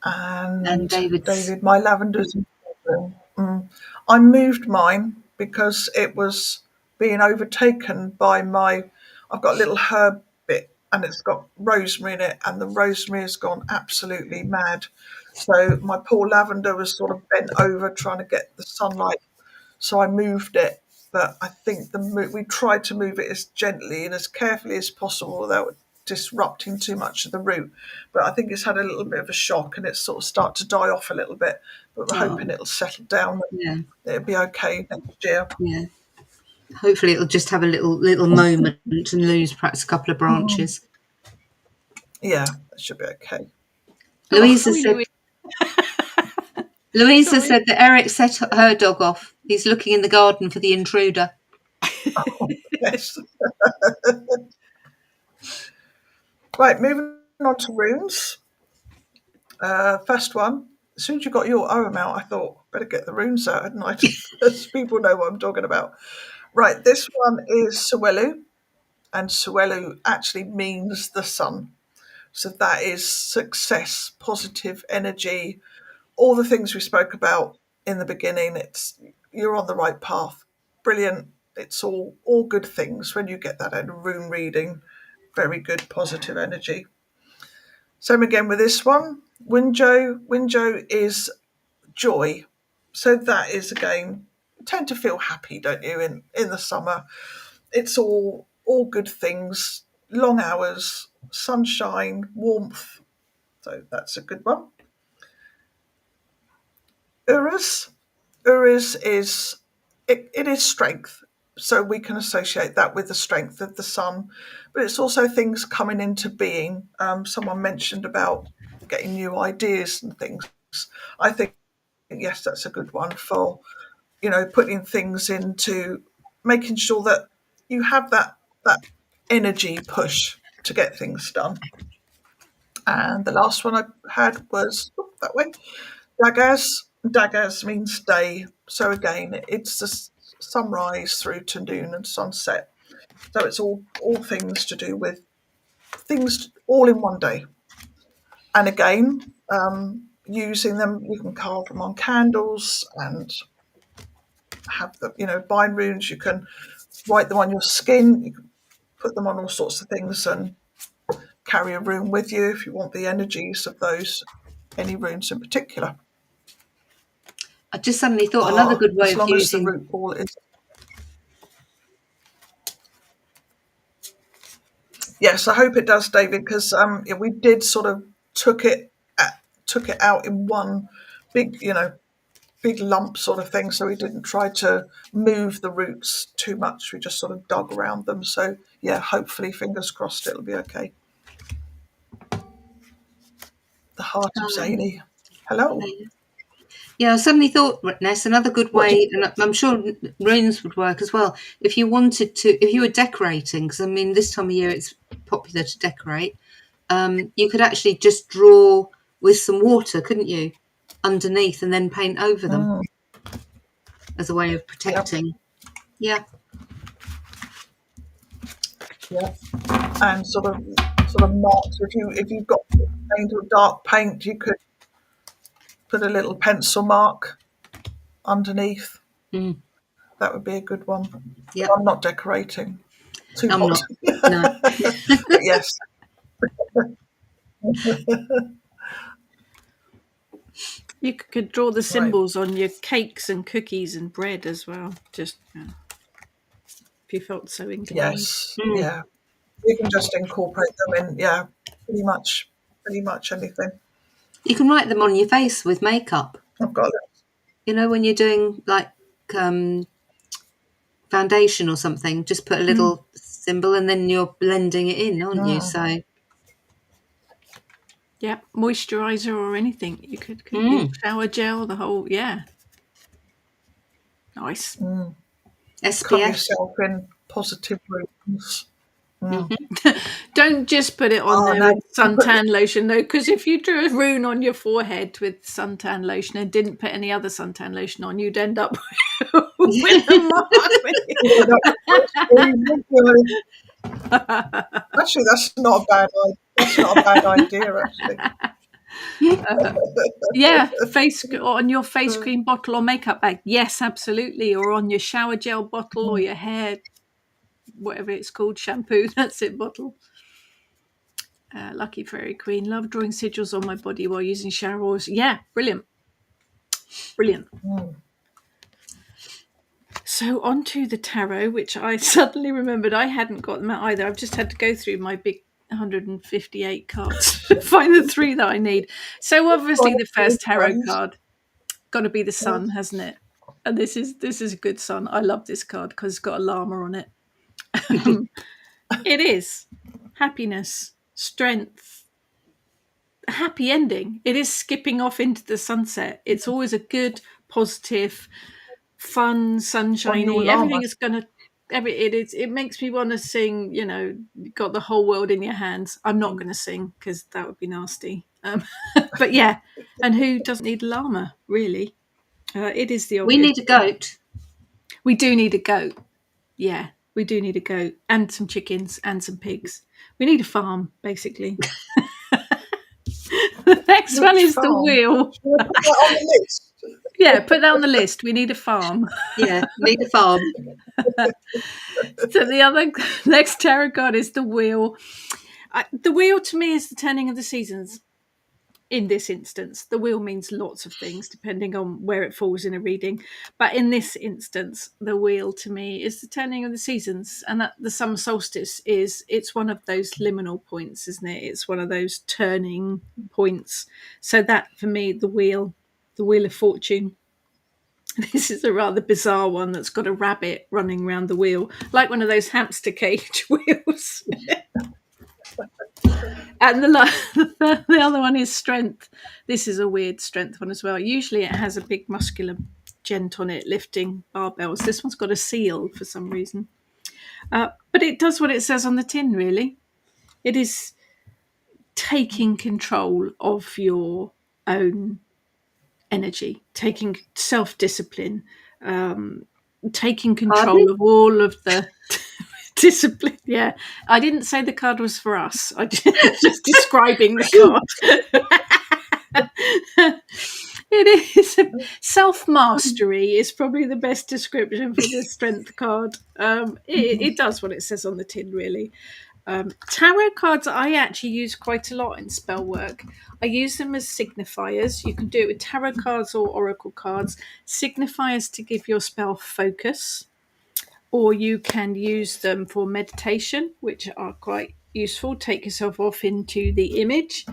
And David, my lavender's in the bedroom. I moved mine because it was being overtaken by I've got a little herb bit and it's got rosemary in it, and the rosemary has gone absolutely mad. So my poor lavender was sort of bent over trying to get the sunlight. So I moved it, but I think we tried to move it as gently and as carefully as possible without disrupting too much of the root. But I think it's had a little bit of a shock and it's sort of started to die off a little bit. But we're hoping it'll settle down. Yeah. It'll be okay next year. Yeah. Hopefully it'll just have a little moment and lose perhaps a couple of branches. Yeah, it should be okay. Louisa said that Eric set her dog off. He's looking in the garden for the intruder. Oh, yes. Right, moving on to runes. First one. As soon as you got your OM out, I thought, better get the runes out, hadn't I? Because people know what I'm talking about. Right, this one is Suelu, and Suelu actually means the sun. So that is success, positive energy, all the things we spoke about in the beginning. You're on the right path. Brilliant. It's all good things when you get that in a rune reading. Very good positive energy. Same again with this one. Winjo. Winjo is joy. So that is again, you tend to feel happy, don't you, in the summer. It's all good things, long hours, sunshine, warmth. So that's a good one. Uruz. Uruz is it is strength. So we can associate that with the strength of the sun, but it's also things coming into being. Someone mentioned about getting new ideas and things. I think yes, that's a good one for putting things into making sure that you have that energy push to get things done. And the last one I had was that way. Dagaz. Dagaz means day. So again, it's the sunrise through to noon and sunset. So it's all things to do with things all in one day. And again, using them, you can carve them on candles and have the bind runes. You can write them on your skin. You can put them on all sorts of things and carry a rune with you if you want the energies of any runes in particular. I just suddenly thought another good way as of long using... as the root ball is... Yes, I hope it does, David, because we did sort of took it out in one big lump sort of thing. So we didn't try to move the roots too much. We just sort of dug around them. So yeah, hopefully, fingers crossed, it'll be okay. The heart of Zany. Hello. Yeah, I suddenly thought, Ness, another good way, and I'm sure runes would work as well. If you wanted to, if you were decorating, because I mean, this time of year it's popular to decorate, you could actually just draw with some water, couldn't you, underneath, and then paint over them as a way of protecting. Yep. Yeah, and sort of marks. If you've got paint or dark paint, you could put a little pencil mark underneath. That would be a good one. Yep. I'm not decorating. Too I'm hot. not. No. But yes. You could draw the symbols on your cakes and cookies and bread as well. Just if you felt so inclined. Yes. Yeah. You can just incorporate them in, yeah, pretty much anything. You can write them on your face with makeup. I've got it. You know, when you're doing like foundation or something, just put a little symbol and then you're blending it in, aren't you? So Yeah, moisturizer or anything. You could use shower gel, the whole, yeah. Nice. Cover SPF. yourself in positive rooms. Don't just put it on Oh, there no. with suntan lotion, though, because if you drew a rune on your forehead with suntan lotion and didn't put any other suntan lotion on, you'd end up with a mark. Actually, that's not a bad idea. That's not a bad idea, actually. Yeah, on your face cream bottle or makeup bag. Yes, absolutely. Or on your shower gel bottle or your hair, whatever it's called, shampoo. That's it, bottle. Lucky Fairy Queen. Love drawing sigils on my body while using shower oils. Yeah, brilliant. Brilliant. So on to the tarot, which I suddenly remembered I hadn't got them out either. I've just had to go through my big 158 cards to find the 3 that I need. So obviously the first tarot card, got to be the sun, hasn't it? And this is a good sun. I love this card because it's got a llama on it. It is happiness, strength, a happy ending. It is skipping off into the sunset. It's always a good, positive, fun, sunshiny. Everything is going to. It makes me want to sing. You know, you've got the whole world in your hands. I'm not going to sing because that would be nasty. But yeah, and who doesn't need a llama, really? It is the obvious. We need a goat. We do need a goat. Yeah, we do need a goat and some chickens and some pigs. We need a farm, basically. The next one is the wheel. Put that on the list. Yeah, put that on the list. We need a farm. Yeah, need a farm. So the other next tarot card is the wheel. The wheel to me is the turning of the seasons. In this instance, the wheel means lots of things depending on where it falls in a reading. But in this instance, the wheel to me is the turning of the seasons, and that the summer solstice it's one of those liminal points, isn't it? It's one of those turning points. So that for me, the wheel of fortune. This is a rather bizarre one that's got a rabbit running around the wheel, like one of those hamster cage wheels. And the other one is strength. This is a weird strength one as well. Usually it has a big muscular gent on it lifting barbells. This one's got a seal for some reason. But it does what it says on the tin, really. It is taking control of your own energy, taking self-discipline, taking control of all of the discipline. Yeah, I didn't say the card was for us. I just describing the card. It is self-mastery is probably the best description for the strength card. It does what it says on the tin, really. Tarot cards I actually use quite a lot in spell work. I use them as signifiers. You can do it with tarot cards or oracle cards. Signifiers to give your spell focus, or you can use them for meditation, which are quite useful. Take yourself off into the image.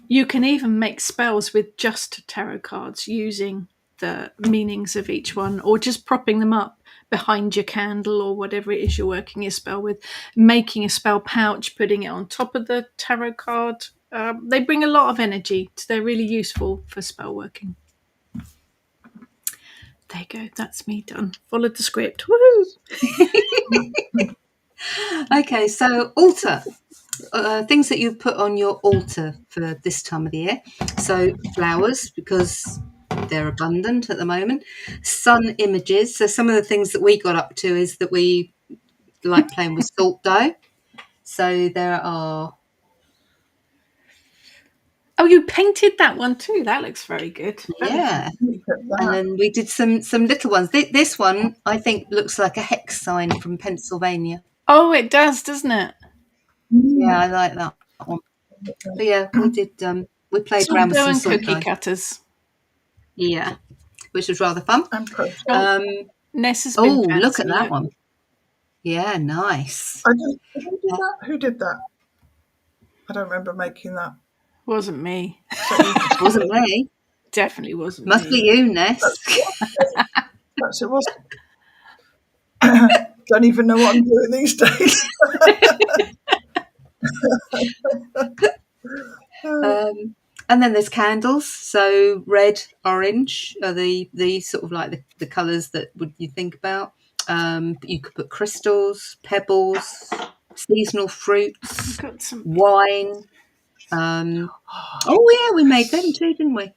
You can even make spells with just tarot cards using the meanings of each one, or just propping them up behind your candle or whatever it is you're working your spell with, making a spell pouch, putting it on top of the tarot card. They bring a lot of energy. They're really useful for spell working. There you go. That's me done. Followed the script. Woo! Okay, so altar. Things that you put on your altar for this time of the year. So flowers, because they're abundant at the moment. Sun images. So some of the things that we got up to is that we like playing with salt dough. So there are... Oh, you painted that one too. That looks very good. Yeah. And then we did some little ones. This one, I think, looks like a hex sign from Pennsylvania. Oh, it does, doesn't it? Yeah, I like that one. But yeah, we did. We played around with some and salt cookie dough. cutters. Yeah, which was rather fun. And Ness has been Oh, look at that one. Yeah, nice. Did who do that? Who did that? I don't remember making that. Wasn't me. So you, Wasn't me. Definitely wasn't Must be me. you, Ness. perhaps it was. Don't even know what I'm doing these days. And then there's candles. So red, orange are the sort of like the colours that would you think about. You could put crystals, pebbles, seasonal fruits, Got some. wine. Oh yeah, we made them too, didn't we?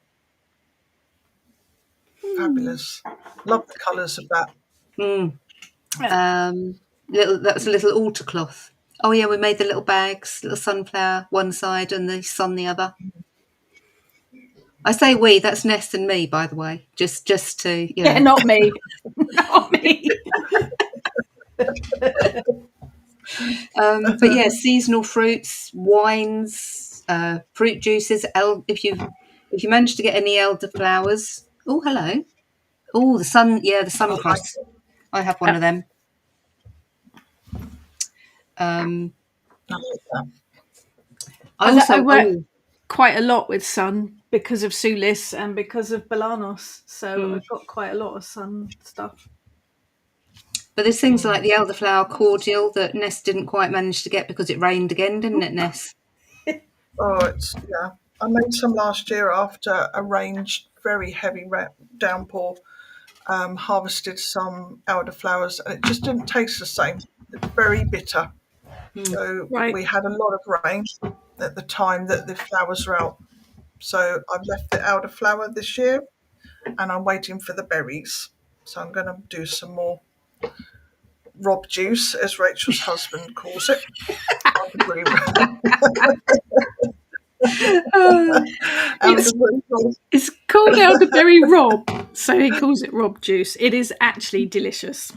Fabulous. Love the colours of that. Mm. That was a little altar cloth. Oh yeah, we made the little bags, little sunflower one side and the sun the other. I say we, that's Ness and me, by the way. Just to Yeah, not me. Not me. But yeah, seasonal fruits, wines, fruit juices. If you manage to get any elderflowers. Oh, hello. Oh, the sun. Yeah, the I sun like cross. it. I have one of them. Um, I like that. I I also. work Oh, quite a lot with sun because of Sulis and because of Balanos. So mm. I've got quite a lot of sun stuff. But there's things like the elderflower cordial that Ness didn't quite manage to get because it rained again, didn't it, Ness? Oh, yeah. I made some last year after a very heavy downpour. Harvested some elderflowers, and it just didn't taste the same. It's very bitter. So Right. we had a lot of rain at the time that the flowers were out. So I've left the elderflower this year, and I'm waiting for the berries. So I'm going to do some more Rob juice, as Rachel's husband calls it. It's Elderberry juice. it's called elderberry Rob, so he calls it Rob juice. It is actually delicious.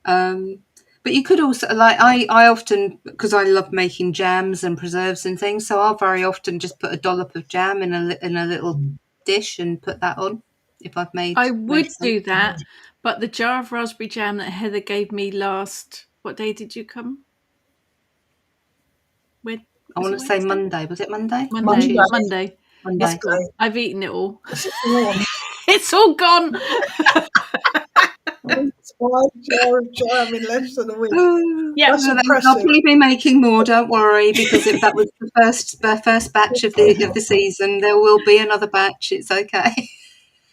But you could also I often, because I love making jams and preserves and things, so I'll very often just put a dollop of jam in a little dish and put that on if I've I made would some. do that, but the jar of raspberry jam that Heather gave me last, what day did you come? When I was want it to say Wednesday? Monday. Was it Monday or Monday. Monday. Tuesday? Monday. It's Monday. gone. Monday. I've eaten it all. It's warm. It's all gone. Entire jar of jam in less than a week. Oh, Yeah. That's well, I'll impressive. probably be making more. Don't worry, because if that was the first batch of the season, there will be another batch. It's okay.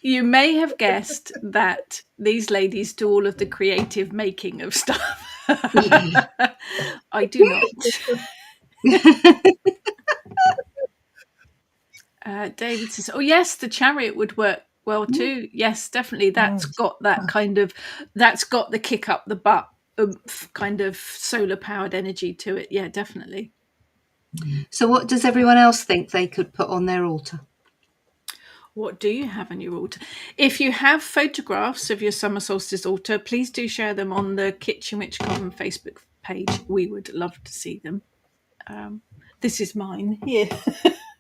You may have guessed that these ladies do all of the creative making of stuff. I do not. David says, "Oh yes, the chariot would work well too. Yes, definitely. That's got the kick up the butt kind of solar powered energy to it. Yeah, definitely. So, what does everyone else think they could put on their altar? What do you have on your altar? If you have photographs of your summer solstice altar, please do share them on the Kitchen Witch Common Facebook page. We would love to see them. This is mine here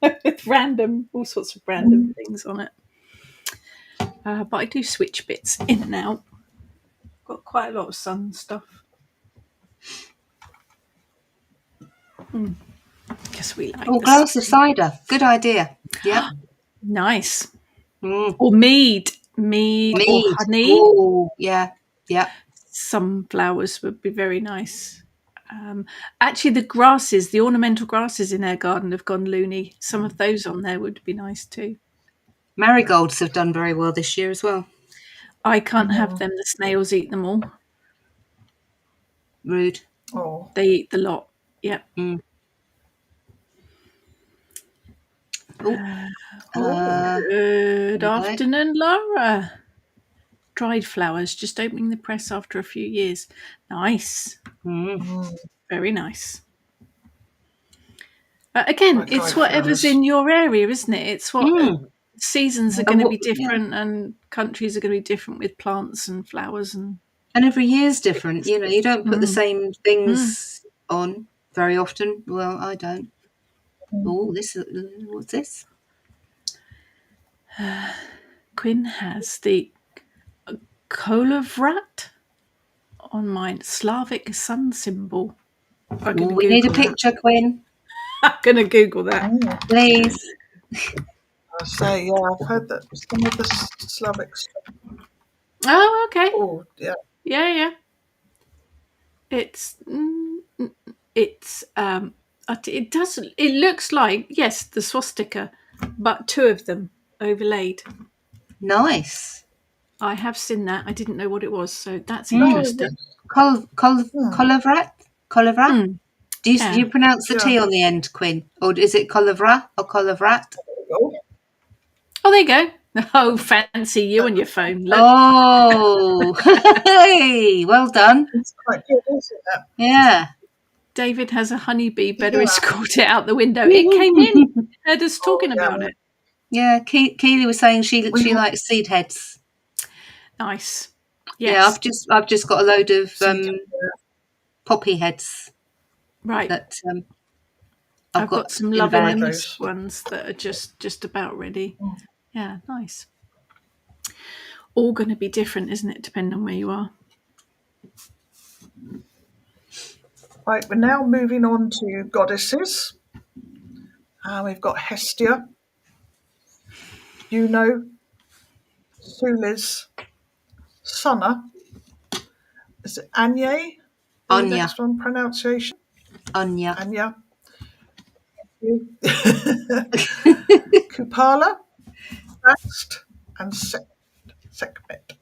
with all sorts of random things on it. But I do switch bits in and out. Got quite a lot of sun stuff. Because we like Oh, the sun. glass of cider. Good idea. Yep. Nice. Mm. Or mead or Mead. honey. Oh, yeah. Yeah. Sunflowers would be very nice. Actually, the ornamental grasses in our garden have gone loony. Some of those on there would be nice too. Marigolds have done very well this year as well. I can't have them. The snails eat them all. Rude. Oh, They eat the lot. Yep. Mm. Oh, Good okay. afternoon, Laura. Dried flowers, just opening the press after a few years. Nice. Mm. Very nice. Again, like it's dried whatever's flowers. in your area, isn't it? It's what Mm. seasons are And going to what, be yeah. different and countries are going to be different with plants and flowers and And every year's different. You know, you don't put the mm, same mm. things on very often. Well, I don't. Oh, what's this? Quinn has the Colavrat on mine. Slavic sun symbol. I'm going to We need a Google that. picture, Quinn, I'm going to Google that. please. I say, yeah, I've heard that some of the Slavic stuff. Oh, okay. Oh, yeah. Yeah. It's it doesn't. It looks like, yes, the swastika, but two of them overlaid. Nice. I have seen that. I didn't know what it was, so that's Mm. interesting. Kolovrat? Mm, Do yeah. you pronounce the Yeah. T on the end, Quinn? Or is it Kolovrat or Kolovrat? Oh, there you go. Oh, fancy you and your phone. Look. Oh, hey, well done. It's quite good, isn't it? Yeah. David has a honeybee. Better Yeah. escort it out the window. It came in. Heard us talking yeah. about it. Yeah, Keely was saying she likes seed heads. Nice. Yeah, Yes. I've just got a load of Yeah. poppy heads Right. that I've got some in love in the bag. mist ones that are just about ready. Yeah, nice. All going to be different, isn't it? Depending on where you are. Right, we're now moving on to goddesses. We've got Hestia, Juno, Sulis, Sunna. Is it Anya? The Anya. next one, pronunciation? Anya. Anya. Kupala, Bast, and Sekhmet.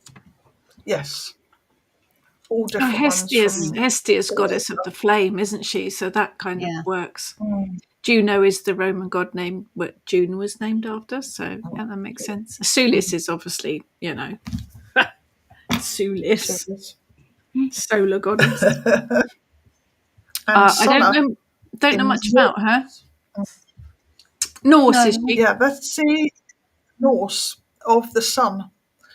Yes. All different ones from... Hestia's goddess of the flame, isn't she? So that kind of works. Mm. Juno is the Roman god name what June was named after, so yeah, that makes sense. Sulis is obviously, Sulis, solar goddess. And I don't know much about her. Norse, is she? Yeah, that's the Norse of the sun.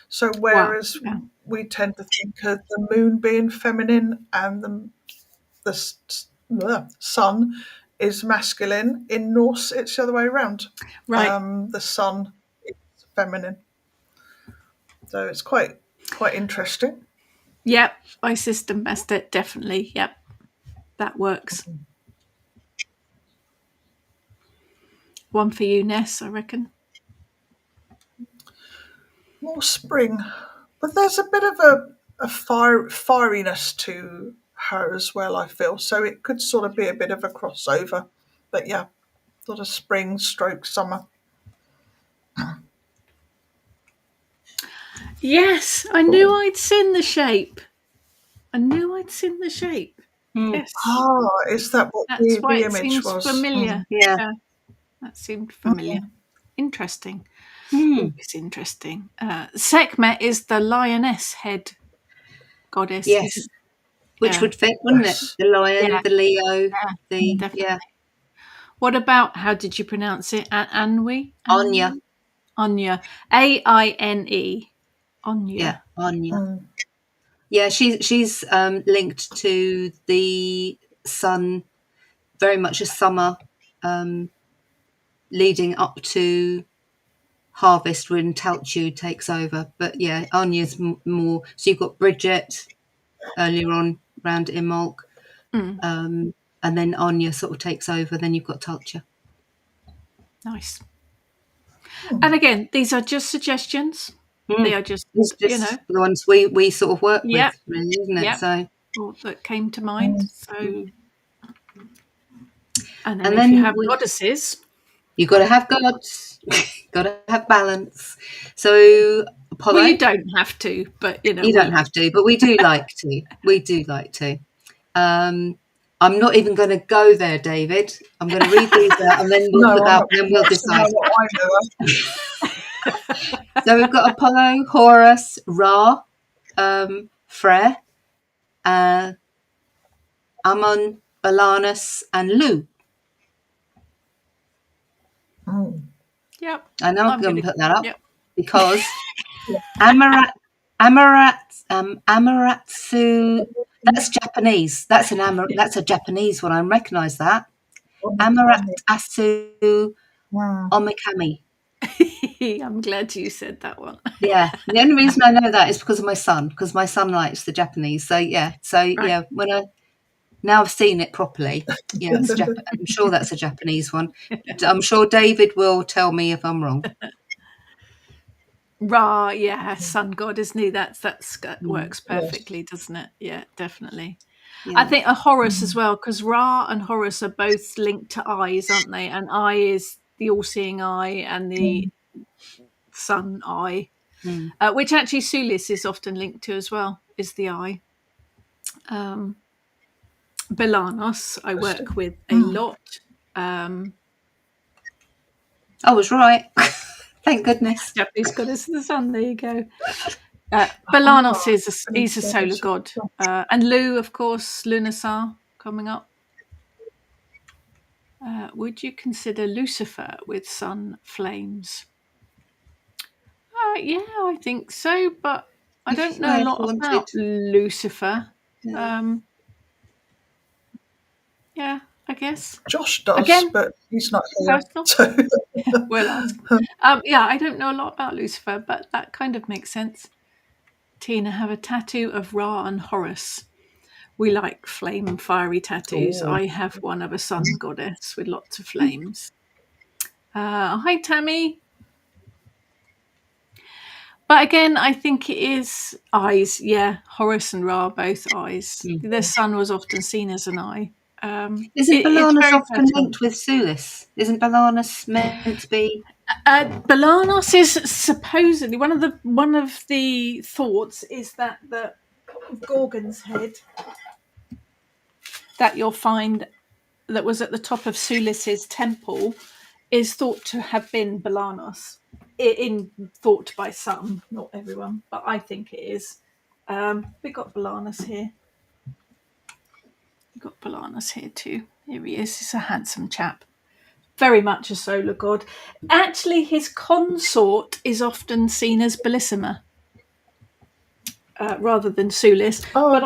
So whereas we tend to think of the moon being feminine and the sun is masculine, in Norse it's the other way around. Right. The sun is feminine. So it's quite interesting. Yep, Isis and Bastet, definitely. Yep, that works. One for you, Ness, I reckon. More spring, but there's a bit of a fieriness to her as well, I feel. So it could sort of be a bit of a crossover. But yeah, sort of spring stroke summer. Yes, I knew I'd seen the shape. Yes. Ah, is that what That's why the it image seems was? familiar. Yeah. That seemed familiar. Interesting. Mm. It's interesting. Sekhmet is the lioness head goddess. Yes. Which would fit, wouldn't it? The lion, the Leo, definitely. What about, how did you pronounce it? Anwi? Anya. Anya. Aine. Anya. Yeah, Anya. Yeah, she's linked to the sun, very much a summer, leading up to harvest when Taltu takes over. But yeah, Anya's more. So you've got Bridget earlier on round Imbolc, and then Anya sort of takes over. Then you've got Taltu. Nice. And again, these are just suggestions. They are just the ones we sort of work Yep. with, really, isn't it? Yep. So that came to mind. So, and then And if then you have goddesses, you've got to have gods, got to have balance. So Apollo, well, you don't have to, but you don't have to, but we do like to. We do like to. I'm not even going to go there, David. I'm going to read these out, and then we'll decide. So we've got Apollo, Horus, Ra, Frey, Ammon, Balanus, and Lu. Yep. I know I'm going to put that up yep. because Amaratsu. That's Japanese. That's a Japanese one. I recognise that. Amaratsu Omikami. I'm glad you said that one. Yeah, the only reason I know that is because of my son, because my son likes the Japanese. So Right. yeah, now I've seen it properly. Yeah, I'm sure that's a Japanese one. I'm sure David will tell me if I'm wrong. Ra, yeah, sun god, isn't he? That Mm, works Yes. perfectly, doesn't it? Yeah, definitely. I yeah. think a Horus as well, because Ra and Horus are both linked to eyes, aren't they? And eye is the all-seeing eye, and the sun eye, Mm, which actually Sulis is often linked to as well, is the eye. Um, Belanos, I work Interesting. with a lot. Um, I was right. Thank goodness. Japanese goddess of the sun. There you go. Belanos Ah, is he's a Peninsula solar District. god, and Lu, of course, Lunasar coming up. Would you consider Lucifer with sun flames? Yeah, I think so, but I don't If know I a ever lot wanted, about Lucifer. yeah. Um, yeah, I guess. Josh does, Again, but he's not here. personal. So We'll ask. Yeah, I don't know a lot about Lucifer, but that kind of makes sense. Tina, have a tattoo of Ra and Horus. We like flame and fiery tattoos. oh, I have one of a sun goddess with lots of flames. Hi, Tammy. But again, I think it is eyes. Yeah, Horus and Ra, both eyes. Mm. The sun was often seen as an eye. Isn't It's Belanus very often personal. linked with Sulis? Isn't Belanus meant to be? Balanos is supposedly one of the thoughts is that the Gorgon's head that you'll find that was at the top of Sulis's temple is thought to have been Balanos. In thought by some, not everyone, but I think it is. We got Balanos here. We got Balanos here too. Here he is. He's a handsome chap. Very much a solar god. Actually, his consort is often seen as Bellissima rather than Sulis. oh, But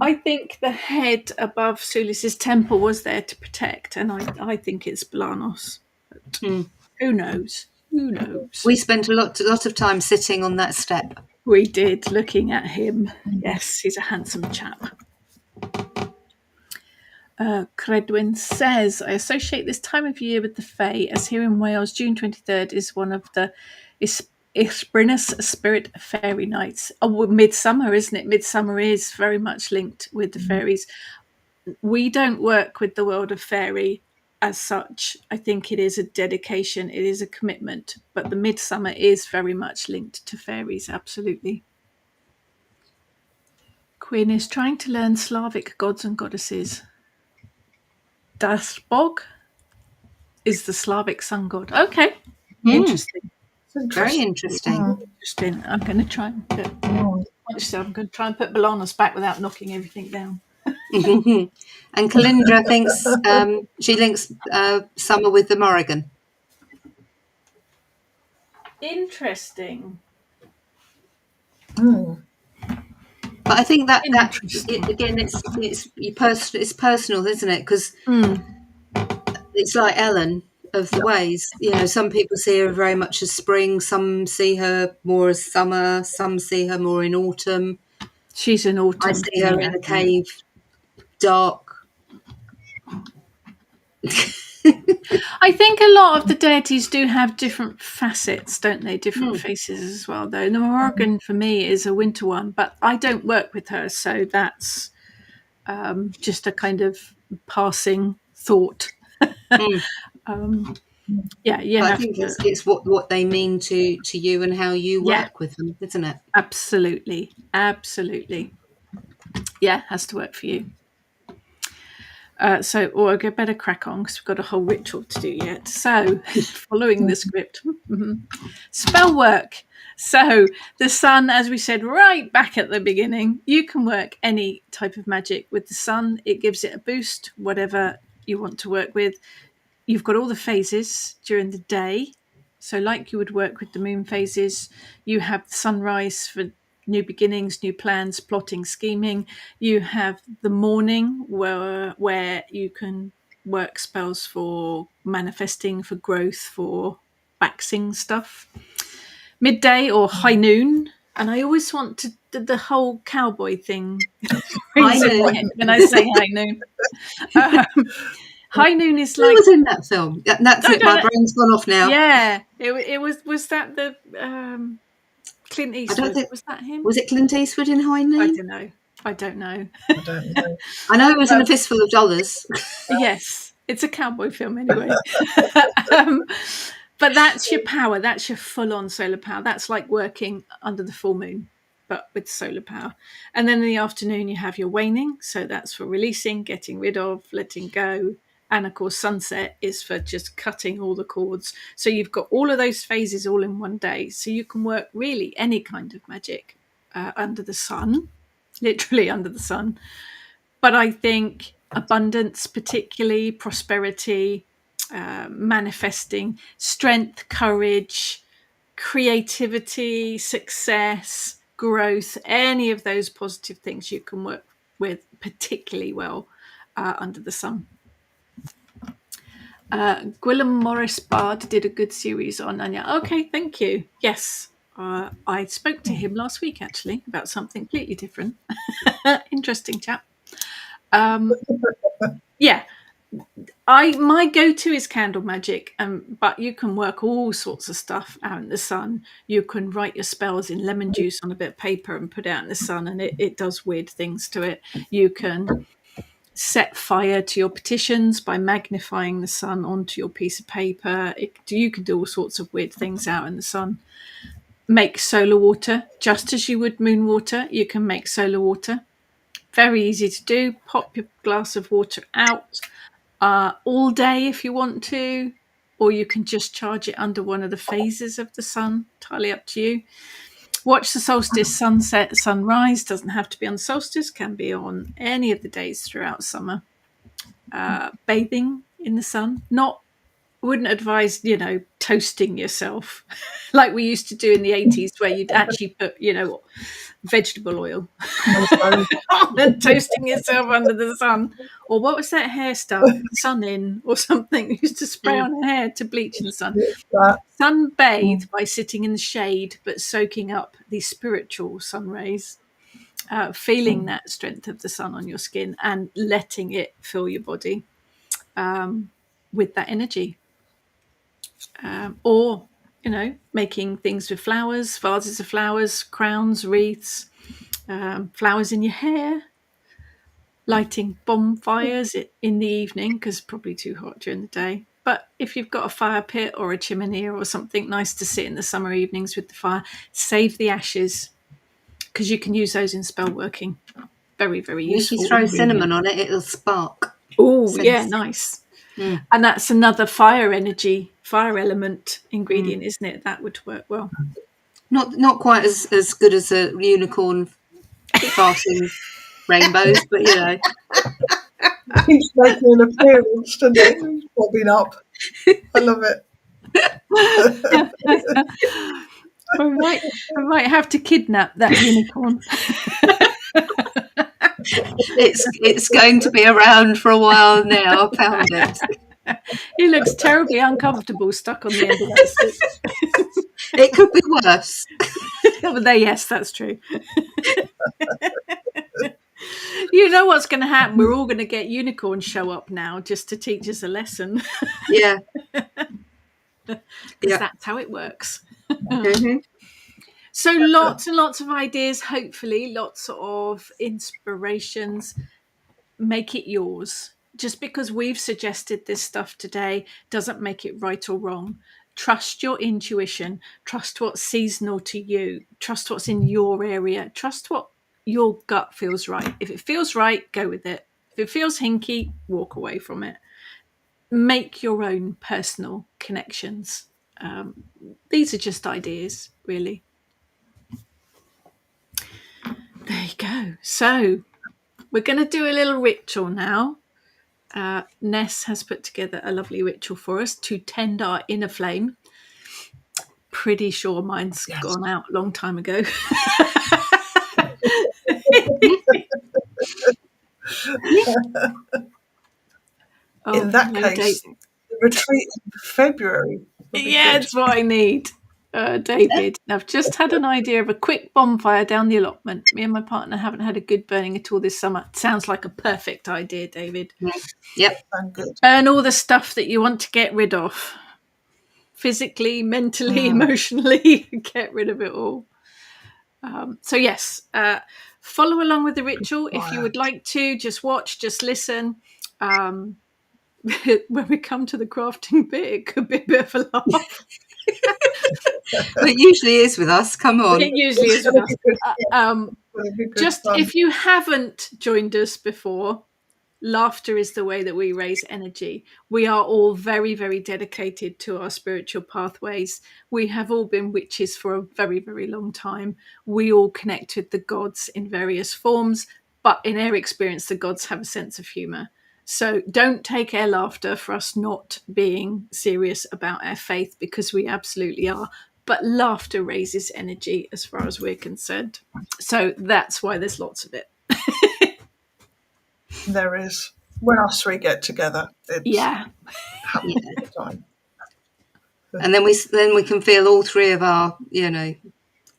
I think the head above Sulis's temple was there to protect, and I think it's Balanos. But Hmm. who knows? Who knows? We spent a lot of time sitting on that step. We did, looking at him. Yes, he's a handsome chap. Credwin says, I associate this time of year with the Fae, as here in Wales, June 23rd is one of the Isprinus Spirit Fairy Nights. Oh, Midsummer, isn't it? Midsummer is very much linked with the fairies. We don't work with the world of fairy as such. I think it is a dedication, it is a commitment, but the Midsummer is very much linked to fairies, absolutely. Quinn is trying to learn Slavic gods and goddesses. Dasbog is the Slavic sun god. Okay, interesting. it's Very interesting. interesting. Interesting. I'm going to try and put. I'm going to try and put Balanas back without knocking everything down. And Kalindra thinks she links summer with the Morrigan. Interesting. But I think that Interesting. again, it's personal, isn't it? Because Mm. it's like Ellen of the Yeah. Ways. You know, some people see her very much as spring, some see her more as summer, some see her more in autumn. She's in I autumn see for her me, in I a think. cave, dark. I think a lot of the deities do have different facets, don't they? Different Hmm. faces as well, though. The Morrigan for me is a winter one, but I don't work with her, so that's just a kind of passing thought. Hmm. Yeah, you But I have think to. it's what they mean to you and how you Yeah, work with them, isn't it? absolutely. Absolutely. Yeah, has to work for you. Or I better crack on because we've got a whole ritual to do yet. So, following the script, spell work. So, the sun, as we said right back at the beginning, you can work any type of magic with the sun. It gives it a boost, whatever you want to work with. You've got all the phases during the day. So, like you would work with the moon phases, you have the sunrise for new beginnings, new plans, plotting, scheming. You have the morning where you can work spells for manifesting, for growth, for waxing stuff. Midday or high noon. And I always want to the whole cowboy thing rings in my head when I say high noon. High noon is Who like, was in that film? That's I it. My don't know. brain's gone off now. Yeah, it was that the Clint I don't Eastwood, think. was that him? Was it Clint Eastwood in High I Noon? don't know. I don't know. I don't know. I know it was in A Fistful of Dollars. Yes, it's a cowboy film anyway. But that's your power. That's your full-on solar power. That's like working under the full moon, but with solar power. And then in the afternoon, you have your waning. So that's for releasing, getting rid of, letting go. And of course, sunset is for just cutting all the cords. So you've got all of those phases all in one day. So you can work really any kind of magic under the sun, literally under the sun. But I think abundance, particularly prosperity, manifesting, strength, courage, creativity, success, growth, any of those positive things you can work with particularly well under the sun. Gwilym Morris Bard did a good series on Anya. Okay, thank you. Yes, I spoke to him last week actually about something completely different. Interesting chap. Yeah, my go-to is candle magic, but you can work all sorts of stuff out in the sun. You can write your spells in lemon juice on a bit of paper and put it out in the sun, and it does weird things to it. You can set fire to your petitions by magnifying the sun onto your piece of paper. You can do all sorts of weird things out in the sun. Make solar water, just as you would moon water. You can make solar water. Very easy to do. Pop your glass of water out all day if you want to, or you can just charge it under one of the phases of the sun. Entirely up to you. Watch the solstice, sunset, sunrise. Doesn't have to be on solstice, can be on any of the days throughout summer. Bathing in the sun. Wouldn't advise, toasting yourself like we used to do in the 80s, where you'd actually put, vegetable oil and toasting yourself under the sun. Or what was that hair stuff? Sun in or something you used to spray on hair to bleach in the sun. Sunbathe by sitting in the shade but soaking up the spiritual sun rays, feeling that strength of the sun on your skin and letting it fill your body with that energy. Or making things with flowers, vases of flowers, crowns, wreaths, flowers in your hair, lighting bonfires in the evening because it's probably too hot during the day. But if you've got a fire pit or a chimney or something nice to sit in the summer evenings with the fire, save the ashes because you can use those in spell working. Very, very useful. If you throw cinnamon on it, it'll spark. Oh, yeah, nice. And that's another fire element ingredient, isn't it? That would work well. Not quite as good as a unicorn farting rainbows, but He's making an appearance, doesn't he? He's bobbing up. I love it. I might have to kidnap that unicorn. it's going to be around for a while now. I found it. He looks terribly uncomfortable stuck on the end of that stick. It could be worse. Yes, that's true. You know what's going to happen? We're all going to get unicorns show up now just to teach us a lesson. Yeah. Because that's how it works. Mm-hmm. So lots and lots of ideas, hopefully, lots of inspirations. Make it yours. Just because we've suggested this stuff today doesn't make it right or wrong. Trust your intuition. Trust what's seasonal to you. Trust what's in your area. Trust what your gut feels right. If it feels right, go with it. If it feels hinky, walk away from it. Make your own personal connections. These are just ideas, really. There you go. So we're going to do a little ritual now. Ness has put together a lovely ritual for us to tend our inner flame. Pretty sure mine's gone out a long time ago. In that case, the retreat in February would be Yeah, good. it's what I need. David, I've just had an idea of a quick bonfire down the allotment. Me and my partner haven't had a good burning at all this summer. Sounds like a perfect idea, David. Yep. And good. Burn all the stuff that you want to get rid of. Physically, mentally, emotionally, get rid of it all. So yes, follow along with the ritual if you would like to. Just watch, just listen. When we come to the crafting bit, it could be a bit of a laugh. Well, it usually is with us. Come on. It usually is with us. It'll be good Just fun. if you haven't joined us before, laughter is the way that we raise energy. We are all very, very dedicated to our spiritual pathways. We have all been witches for a very, very long time. We all connect with the gods in various forms, but in our experience, the gods have a sense of humour. So don't take our laughter for us not being serious about our faith, because we absolutely are. But laughter raises energy as far as we're concerned. So that's why there's lots of it. There is. When us three get together, it's Yeah. happy all the time. And then we can feel all three of our,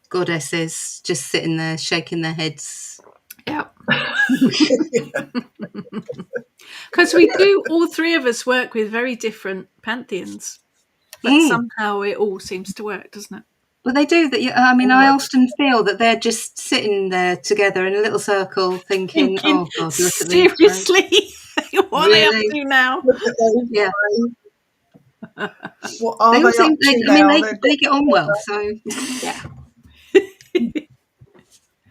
goddesses just sitting there shaking their heads. Yeah. Because we do, all three of us work with very different pantheons, but somehow it all seems to work, doesn't it? Well, they do that. I mean, I often feel that they're just sitting there together in a little circle thinking, oh, God, look at these. Seriously? What are they up to now? Look at those Yeah. guys. What are They they all up seem, to I mean, now? they get on well, so Yeah.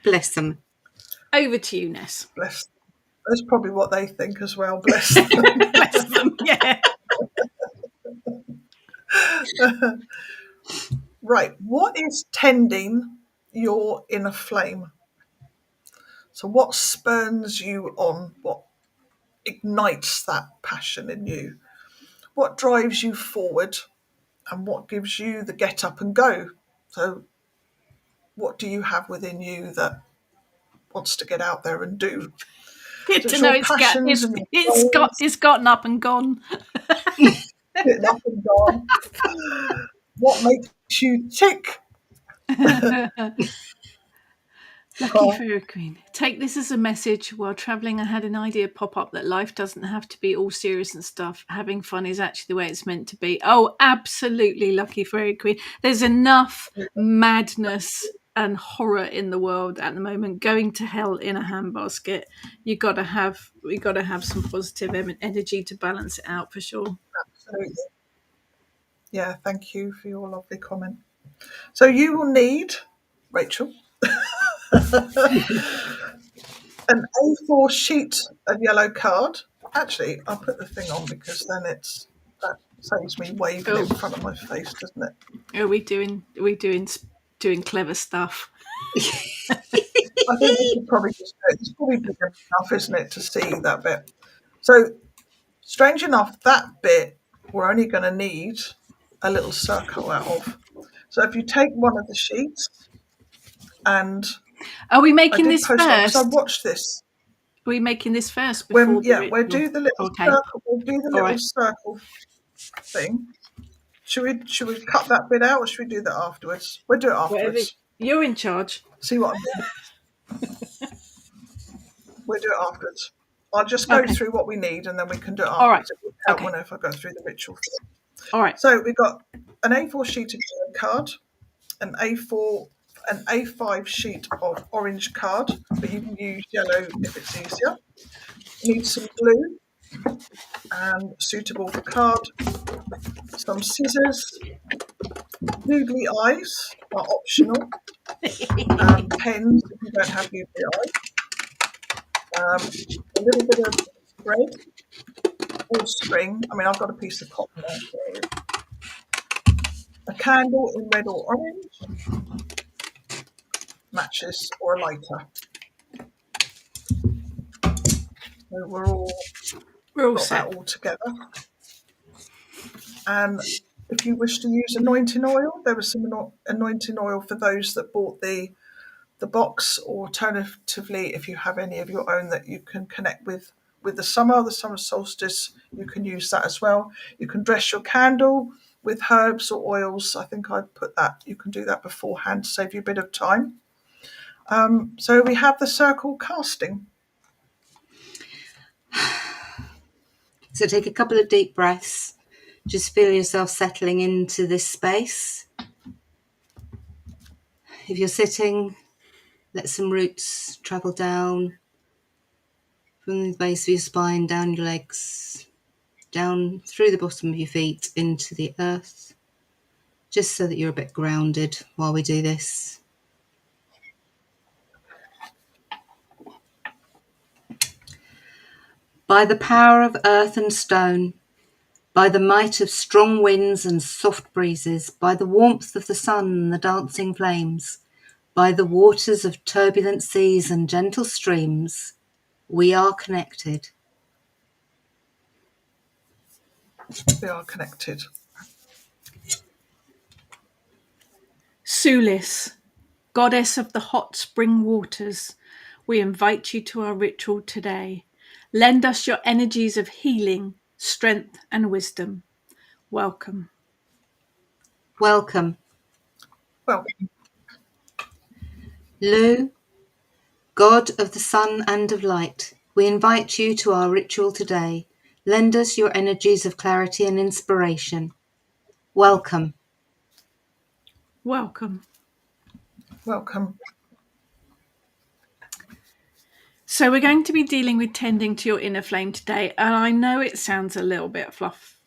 bless them. Over to you, Ness. Bless them. That's probably what they think as well. Bless them. Bless them. Yeah. Right. What is tending your inner flame? So what spurns you on? What ignites that passion in you? What drives you forward? And what gives you the get up and go? So what do you have within you that wants to get out there and do? Good So to it's know your passions and your it's gotten up and gone. getting up and gone. What makes you tick? Lucky Fairy Queen. Take this as a message. While travelling, I had an idea pop up that life doesn't have to be all serious and stuff. Having fun is actually the way it's meant to be. Oh, absolutely, Lucky Fairy Queen. There's enough madness and horror in the world at the moment. Going to hell in a handbasket. We got to have some positive energy to balance it out for sure. Absolutely. Yeah, thank you for your lovely comment. So you will need, Rachel, an A4 sheet of yellow card. Actually, I'll put the thing on because then that saves me waving in front of my face, doesn't it? Are we doing clever stuff? I think we could probably just do it. It's probably big enough, isn't it, to see that bit. So, strange enough, that bit we're only going to need a little circle out of. So if you take one of the sheets, and Are we I making did this post one because I first? watched this. Are we making this first before We'll do the little Okay. circle. We'll do the little circle thing. Should we cut that bit out, or should we do that afterwards? We'll do it afterwards. Whatever. You're in charge. See what I mean? We'll do it afterwards. I'll just go through what we need, and then we can do it afterwards. All right. Okay. Whenever I go through the ritual. All right. So we've got an A4 sheet of yellow card, an A5 sheet of orange card, but you can use yellow if it's easier. You need some glue, and suitable for card, some scissors, googly eyes are optional, pens if you don't have googly eyes, a little bit of thread or string. I mean, I've got a piece of cotton there for you. A candle in red or orange, matches or a lighter. So we're all got set. that all together. And if you wish to use anointing oil, there was some anointing oil for those that bought the box, or alternatively, if you have any of your own that you can connect with the summer solstice, you can use that as well. You can dress your candle with herbs or oils. I think I'd put that, you can do that beforehand to save you a bit of time. So we have the circle casting. So take a couple of deep breaths. Just feel yourself settling into this space. If you're sitting, let some roots travel down from the base of your spine, down your legs, down through the bottom of your feet into the earth, just so that you're a bit grounded while we do this. By the power of earth and stone, by the might of strong winds and soft breezes, by the warmth of the sun and the dancing flames, by the waters of turbulent seas and gentle streams, we are connected. We are connected. Sulis, goddess of the hot spring waters, we invite you to our ritual today. Lend us your energies of healing, strength, and wisdom. Welcome. Welcome. Welcome. Lu, God of the sun and of light, we invite you to our ritual today. Lend us your energies of clarity and inspiration. Welcome. Welcome. Welcome. So we're going to be dealing with tending to your inner flame today. And I know it sounds a little bit fluff,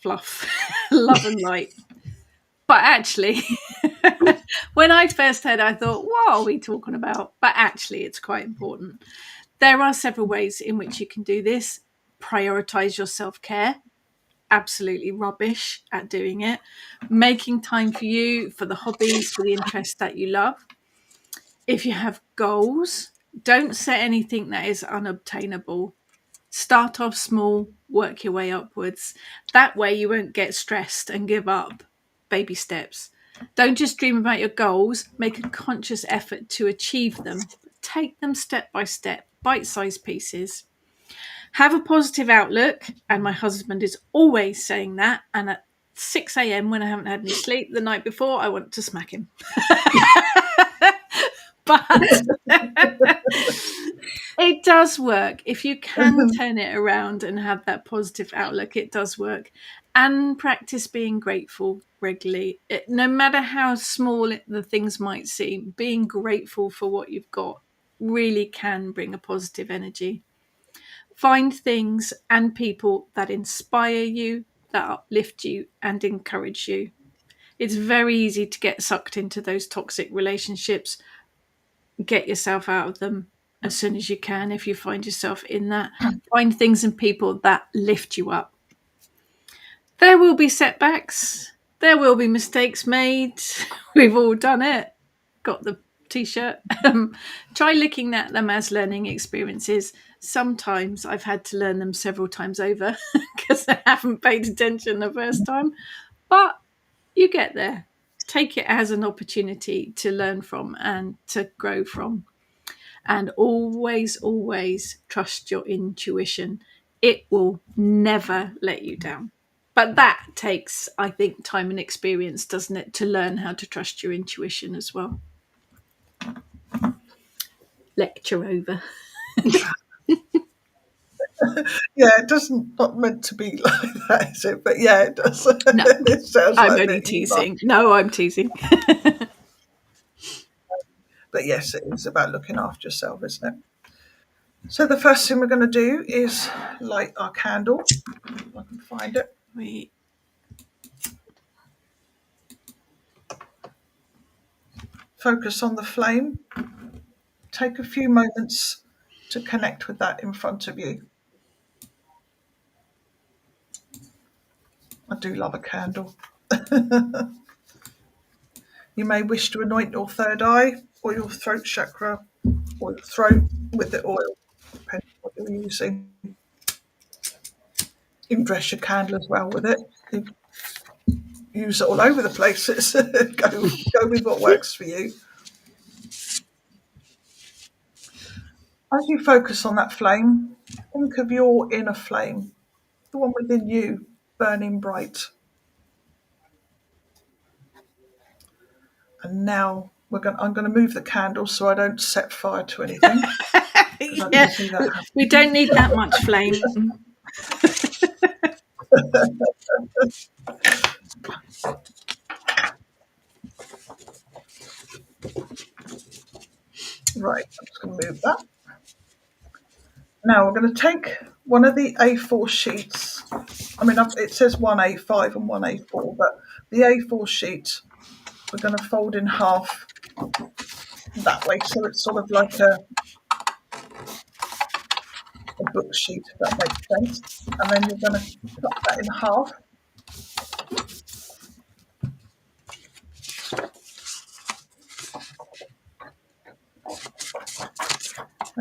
love and light. But actually, when I first heard, I thought, what are we talking about? But actually, it's quite important. There are several ways in which you can do this. Prioritize your self-care. Absolutely rubbish at doing it. Making time for you, for the hobbies, for the interests that you love. If you have goals, don't set anything that is unobtainable. Start off small, work your way upwards. That way you won't get stressed and give up. Baby steps. Don't just dream about your goals, make a conscious effort to achieve them. Take them step by step, bite-sized pieces. Have a positive outlook, and my husband is always saying that, and at 6 a.m. when I haven't had any sleep the night before, I want to smack him. But it does work. If you can turn it around and have that positive outlook, it does work. And practice being grateful regularly. No matter how small the things might seem, being grateful for what you've got really can bring a positive energy. Find things and people that inspire you, that uplift you and encourage you. It's very easy to get sucked into those toxic relationships. Get yourself out of them as soon as you can if you find yourself in that. Find things and people that lift you up. There will be setbacks. There will be mistakes made. We've all done it. Got the t-shirt. Try looking at them as learning experiences. Sometimes I've had to learn them several times over because I haven't paid attention the first time. But you get there. Take it as an opportunity to learn from and to grow from. And always, always trust your intuition. It will never let you down. But that takes, I think, time and experience, doesn't it, to learn how to trust your intuition as well. Lecture over. Yeah, it doesn't, not meant to be like that, is it? But yeah, it does. No, It sounds I'm like only it. teasing. No, I'm teasing. But yes, it is about looking after yourself, isn't it? So the first thing we're going to do is light our candle. If I can find it. We Focus on the flame. Take a few moments to connect with that in front of you. I do love a candle. You may wish to anoint your third eye or your throat chakra or your throat with the oil, depending on what you're using. You can dress your candle as well with it. You use it all over the place. Go with what works for you. As you focus on that flame, think of your inner flame, the one within you, burning bright. And now I'm going to move the candle so I don't set fire to anything. I can see that happen. We don't need that much flame. Right, I'm just going to move that. Now we're going to take one of the A4 sheets. I mean, it says one A5 and one A4, but the A4 sheet we're going to fold in half that way, so it's sort of like a book sheet, if that makes sense. And then you're going to cut that in half.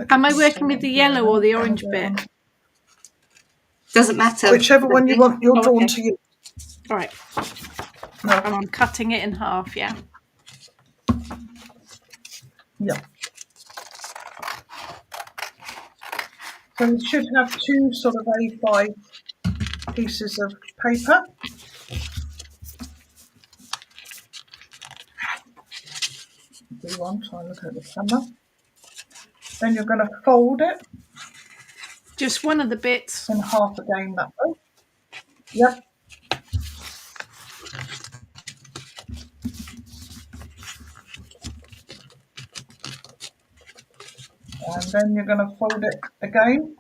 Am I working with the yellow or the orange bit? Doesn't matter. Whichever one you want, you're drawn to use. All right. No. And I'm cutting it in half, yeah? Yeah. So you should have two sort of A5 pieces of paper. Do one, try and look at the camera. Then you're going to fold it. Just one of the bits. In half again that way. Yep. And then you're going to fold it again.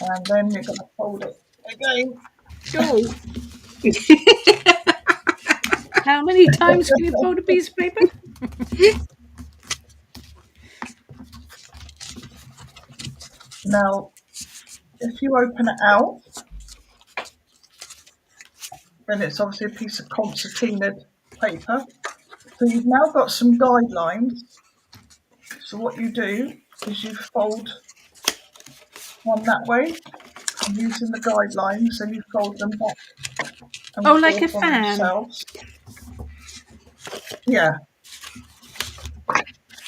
And then you're going to fold it again. Oh. How many times can you fold a piece of paper? Now, if you open it out, then it's obviously a piece of concertina paper. So you've now got some guidelines. So what you do is you fold one that way, and using the guidelines, and you fold them back. Oh, like a fan? Themselves. Yeah.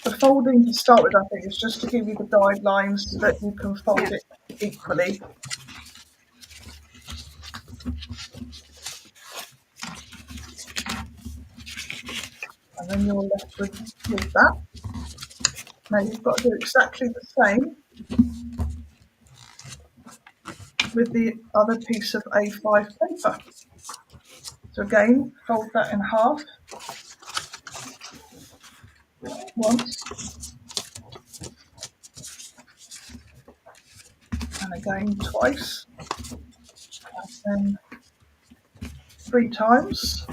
The folding to start with, I think, is just to give you the guidelines so that you can fold it equally. And then you're left with that. Now you've got to do exactly the same with the other piece of A5 paper. So again, fold that in half once, and again twice, and then 3 times.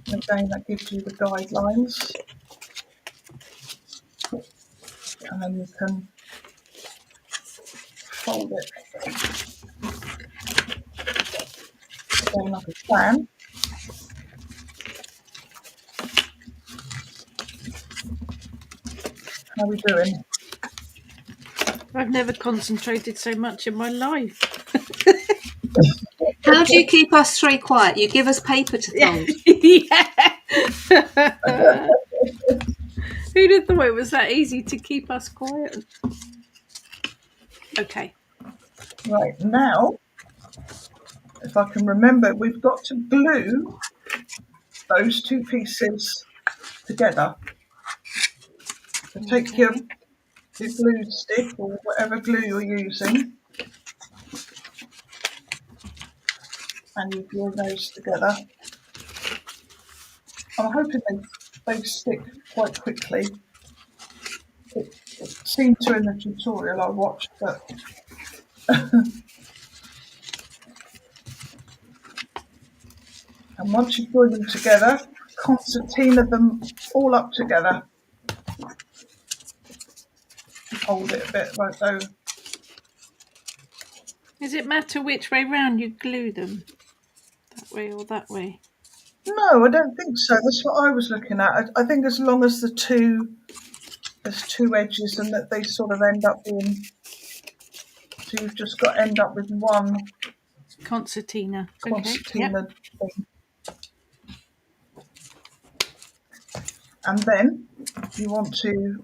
And again, that gives you the guidelines, and then you can fold it again like a fan. How are we doing? I've never concentrated so much in my life. How do you keep us three quiet? You give us paper to fold. Yeah. Who'd have thought it was that easy to keep us quiet? Okay. Right, now, if I can remember, we've got to glue those two pieces together. So take your glue stick or whatever glue you're using, and you glue those together. I'm hoping they stick quite quickly. It seemed to in the tutorial I watched, but and once you glue them together, concertina them all up together. Hold it a bit, like so. Does it matter which way round you glue them? That way or that way? No, I don't think so. That's what I was looking at. I think as long as there's two edges and that they sort of end up being, so you've just got to end up with one concertina. concertina thing. And then you want to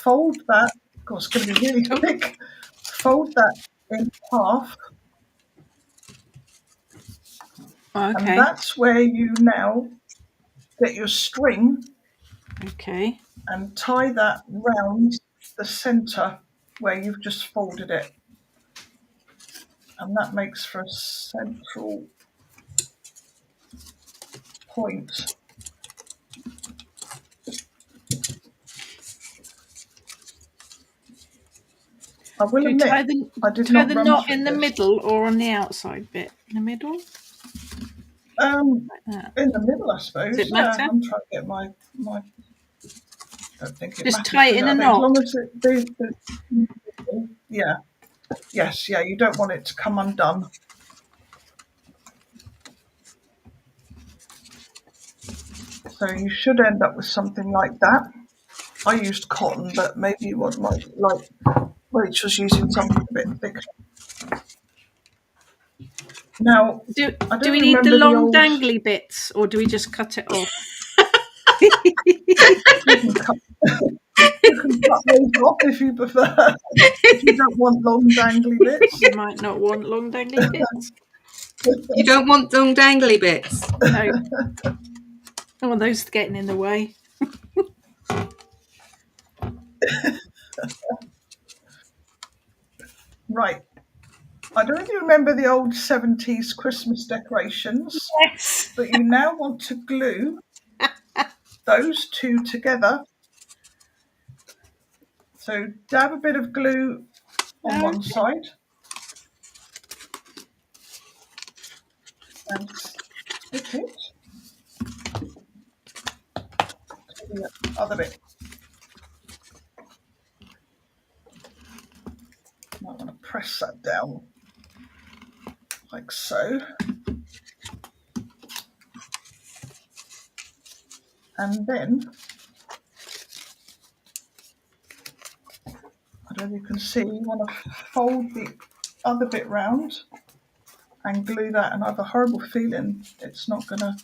fold that. Of course, it's going to be really thick. Fold that in half. And Okay. that's where you now get your string Okay. and tie that round the centre where you've just folded it. And that makes for a central point. I will Do we admit, I did tie not the run knot through in the this. middle or on the outside bit? In the middle? Like that. In the middle, I suppose. Does it matter? I'm trying to get my. I don't think it Just matters. tie it in a As knot. long as yeah, yes, yeah. You don't want it to come undone. So you should end up with something like that. I used cotton, but maybe you might like Rachel's using something a bit thicker. Now, Do I we don't need the remember the long old. dangly bits, or do we just cut it off? You can cut. You can cut those off if you prefer. If you don't want long dangly bits. You might not want long dangly bits. You don't want long dangly bits. No. Oh, those are getting in the way. Right. I don't know if you remember the old 70s Christmas decorations, Yes. but you now want to glue those two together. So dab a bit of glue on one side and stick it to the other bit. I might want to press that down like so. And then, I don't know if you can see, you want to fold the other bit round and glue that. And I have a horrible feeling it's not going to,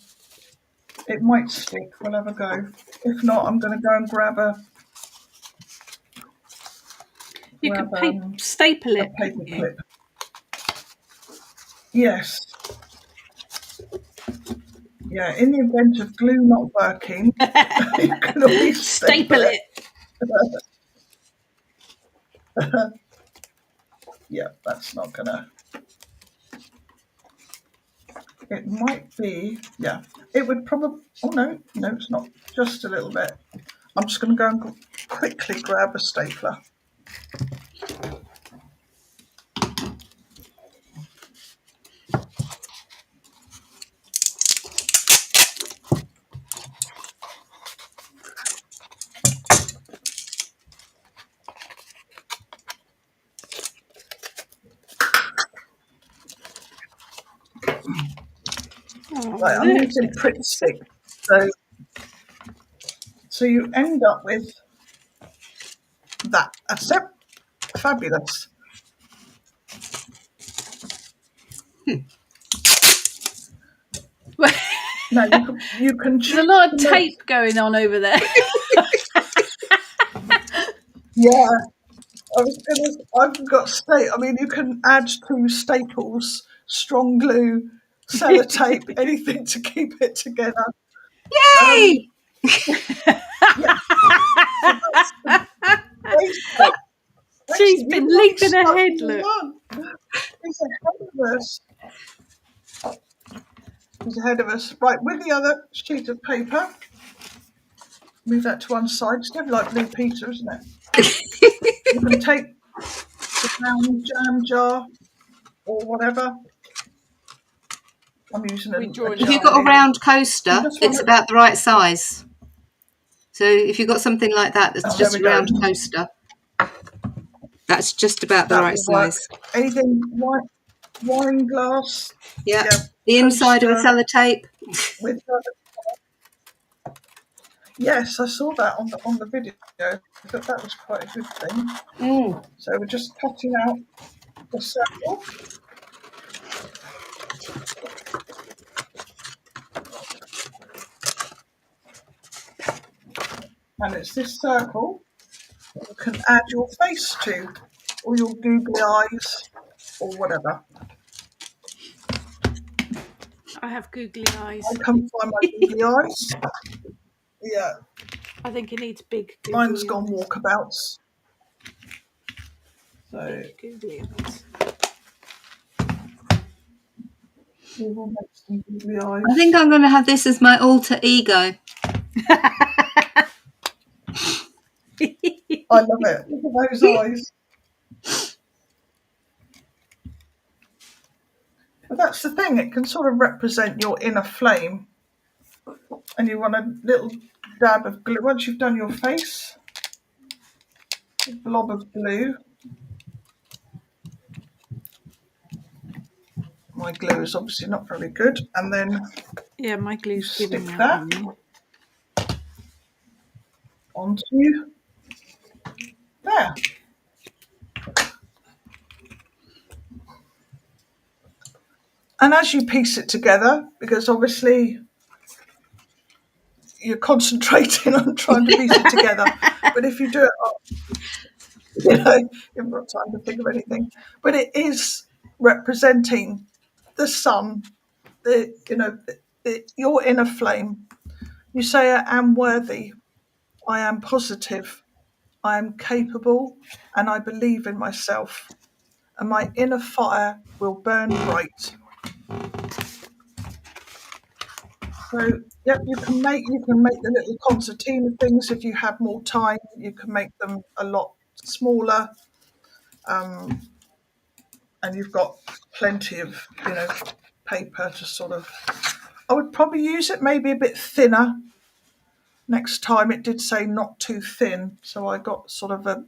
it might stick. We'll have a go. If not, I'm going to go and grab You could staple a it. paper clip. Yes. Yeah, in the event of glue not working, you can always staple it. Yeah, that's not gonna. It might be. Yeah, it would probably. Oh no, it's not. Just a little bit. I'm just going to go and quickly grab a stapler. Right, I'm using Pritt Stick. So you end up with that. That's it. Fabulous. Now you can choose. There's a lot of tape going on over there. Yeah, I've got I mean, you can add to staples, strong glue, sellotape, anything to keep it together. Yay! Yeah. She's been leaping ahead, look. He's ahead of us. Right, with the other sheet of paper, move that to one side. It's never like Blue Peter, isn't it? You can take the round jam jar or whatever. I'm using a jar. If you've got a round coaster, it's about the right size. So if you've got something like that that's just a round coaster, that's just about the right size. Anything wine glass. Yeah. The inside of a sellotape. Yes, I saw that on the video. I thought that was quite a good thing. So we're just cutting out the circle. And it's this circle that you can add your face to, or your googly eyes, or whatever. I have googly eyes. I can't find my googly eyes. Yeah, I think it needs big googly mine's gone eyes. walkabouts. So Big googly eyes. we will make some googly eyes. I think I'm going to have this as my alter ego. I love it. Look at those eyes. But that's the thing, it can sort of represent your inner flame. And you want a little dab of glue. Once you've done your face, a blob of glue. My glue is obviously not very good. And then Yeah, my glue's giving stick out that on me. onto there. And as you piece it together, because obviously you're concentrating on trying to piece it together, but if you do it, you haven't got time to think of anything. But it is representing the sun, your inner flame. You say, I am worthy, I am positive, I am capable, and I believe in myself, and my inner fire will burn bright. So, yep, you can make the little concertina things if you have more time. You can make them a lot smaller, and you've got plenty of paper to sort of. I would probably use it maybe a bit thinner next time. It did say not too thin, so I got sort of a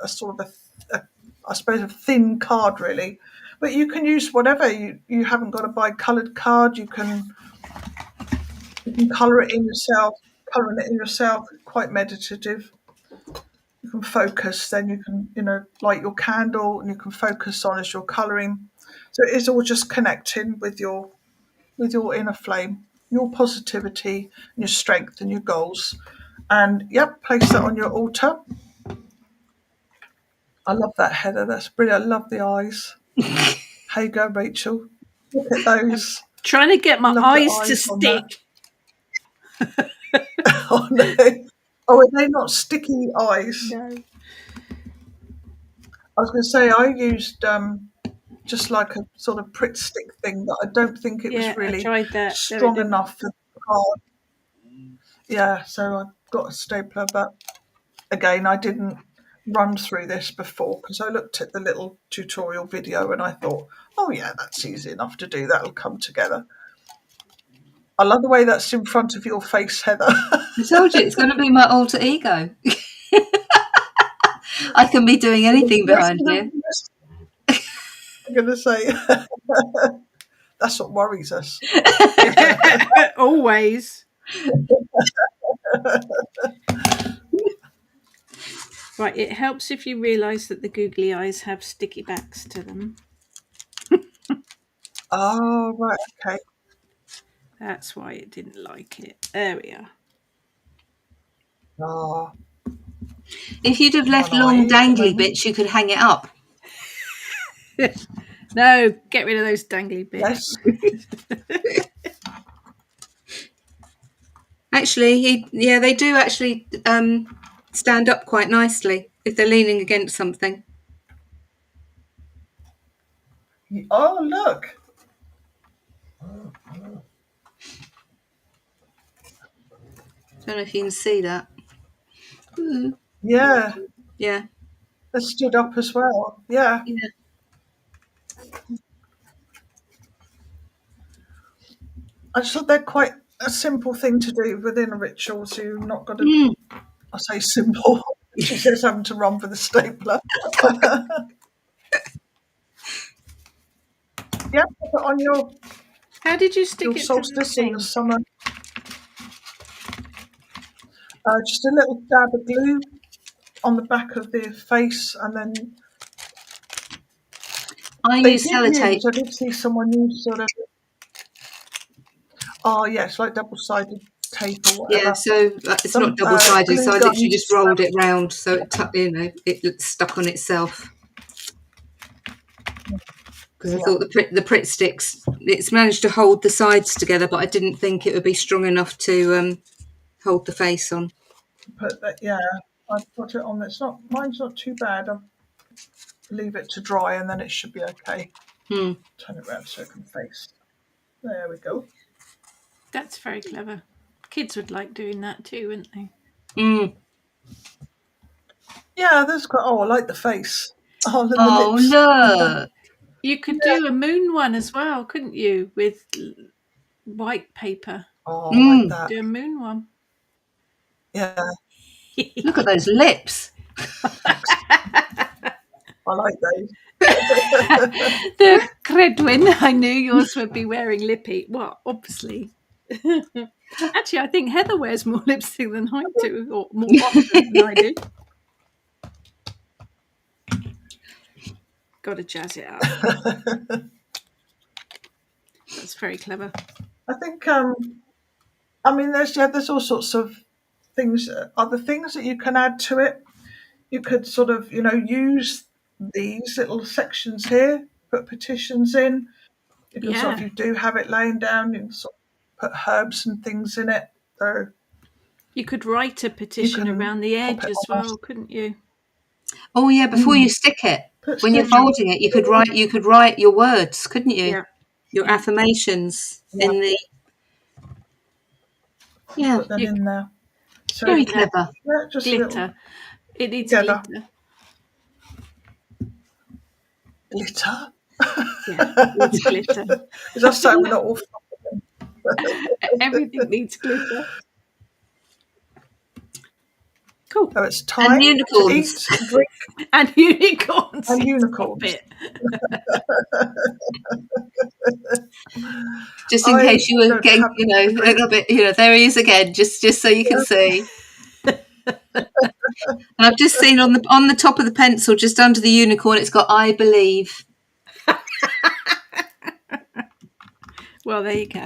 sort of I suppose a thin card really. But you can use whatever. You haven't got to buy coloured card. You can colour it in yourself. Colouring it in yourself, quite meditative. You can focus. Then you can light your candle, and you can focus on as you're colouring. So it is all just connecting with your inner flame, your positivity, and your strength, and your goals. And yep, place that on your altar. I love that, Heather. That's brilliant. I love the eyes. How you go, Rachel? Look at those. Trying to get my Love the eyes to eyes on that. stick. Oh no! Oh, are they not sticky eyes? No. I was going to say I used just like a sort of Pritt stick thing, but I don't think it Yeah, was really I tried that. strong Very enough for the card. Yeah, so I've got a stapler, but again, I didn't run through this before because I looked at the little tutorial video and I thought, oh yeah, that's easy enough to do. That'll come together. I love the way that's in front of your face, Heather. I told you it's going to be my alter ego. I can be doing anything behind here. I'm going to say that's what worries us. Always. Right, it helps if you realise that the googly eyes have sticky backs to them. Oh, right, okay. That's why it didn't like it. There we are. Oh, If you'd have left one long eye at the dangly moment. bits, you could hang it up. No, get rid of those dangly bits. Yes. Actually, they do actually stand up quite nicely if they're leaning against something. Oh, look. Don't know if you can see that. Ooh. Yeah, Yeah. they stood up as well. Yeah. Yeah. I just thought they're quite a simple thing to do within a ritual, so you're not going to, I say simple, she says having to run for the stapler. Yeah, put it on your How did you stick it to the solstice in thing? the summer. Just a little dab of glue on the back of the face, and then I they use did sellotape. use, I did see someone use sort of, oh yes, like double-sided tape or Yeah, whatever. so it's Some not double-sided, so glue I literally just guns. rolled it round so it stuck on itself. Because I Yeah, thought the Pritt sticks, it's managed to hold the sides together, but I didn't think it would be strong enough to hold the face on. put that. Yeah, I put it on. Mine's not too bad. I'll leave it to dry, and then it should be okay. Hmm. Turn it around so it can face. There we go. That's very clever. Kids would like doing that too, wouldn't they? Mm. Yeah, that's quite. Oh, I like the face. Oh, and the Oh, lips. look. You could do a moon one as well, couldn't you? With white paper. Oh, I like Mm. that. Do a moon one. Yeah, Look at those lips. I like those. The Credwin, I knew yours would be wearing lippy. Well, obviously. Actually, I think Heather wears more lipstick than I do, or more often than I do. Got to jazz it up. That's very clever. I think. I mean, there's all sorts of things, other things that you can add to it. You could sort of, use these little sections here, put petitions in. You can sort of, Yeah. if you do have it laying down, you can sort of put herbs and things in it. So You could write a you petition can around the pop edge it as on. well, couldn't you? Oh yeah, before you stick it, Put when you're stickers. folding it, you could write your words, couldn't you? Yeah. Your Yeah. affirmations Yeah, in the yeah, put them You in there. So very yeah. clever. yeah, just a little Glitter. It needs together. glitter. Glitter. Yeah, it needs glitter. Is that so we're not all Everything needs glitter. Cool. so it's And time to unicorns. eat, drink, And unicorns. and Stop unicorns. it. Just in I case you were don't getting, have a a drink. little bit, there he is again, just so you can see. And I've just seen on the top of the pencil, just under the unicorn, it's got "I believe." Well, there you go.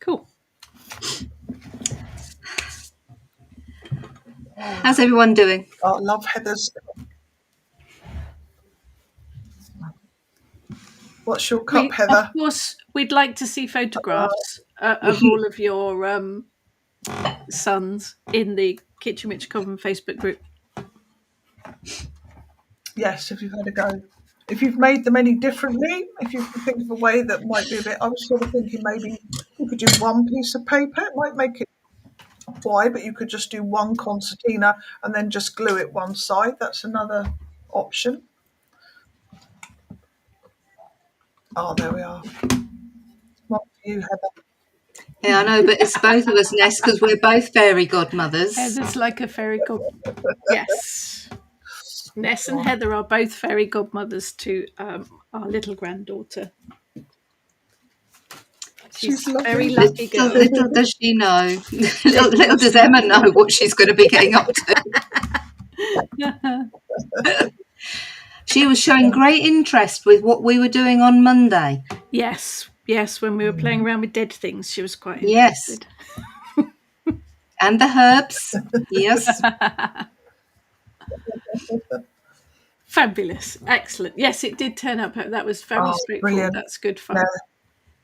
Cool. How's everyone doing? I love Heather's. What's your cup, Of Heather? course, we'd like to see photographs of all of your sons in the Kitchen Witch Common Facebook group. Yes, if you've had a go. If you've made them any differently, if you can think of a way that might be a bit, I was sort of thinking maybe you could do one piece of paper. It might make it wide, but you could just do one concertina and then just glue it one side. That's another option. Oh, there we are. Not for you, Heather. Yeah, I know, but it's both of us, Ness, because we're both fairy godmothers. Heather's like a fairy god. Yes. Ness and Heather are both fairy godmothers to our little granddaughter. She's a very lucky girl. Little does she know. little does Emma know what she's going to be getting up to. She was showing great interest with what we were doing on Monday. Yes, when we were playing around with dead things, she was quite Yes. interested. And the herbs. Yes. Fabulous. Excellent. Yes, it did turn up. That was very straightforward. Brilliant. That's good fun. No,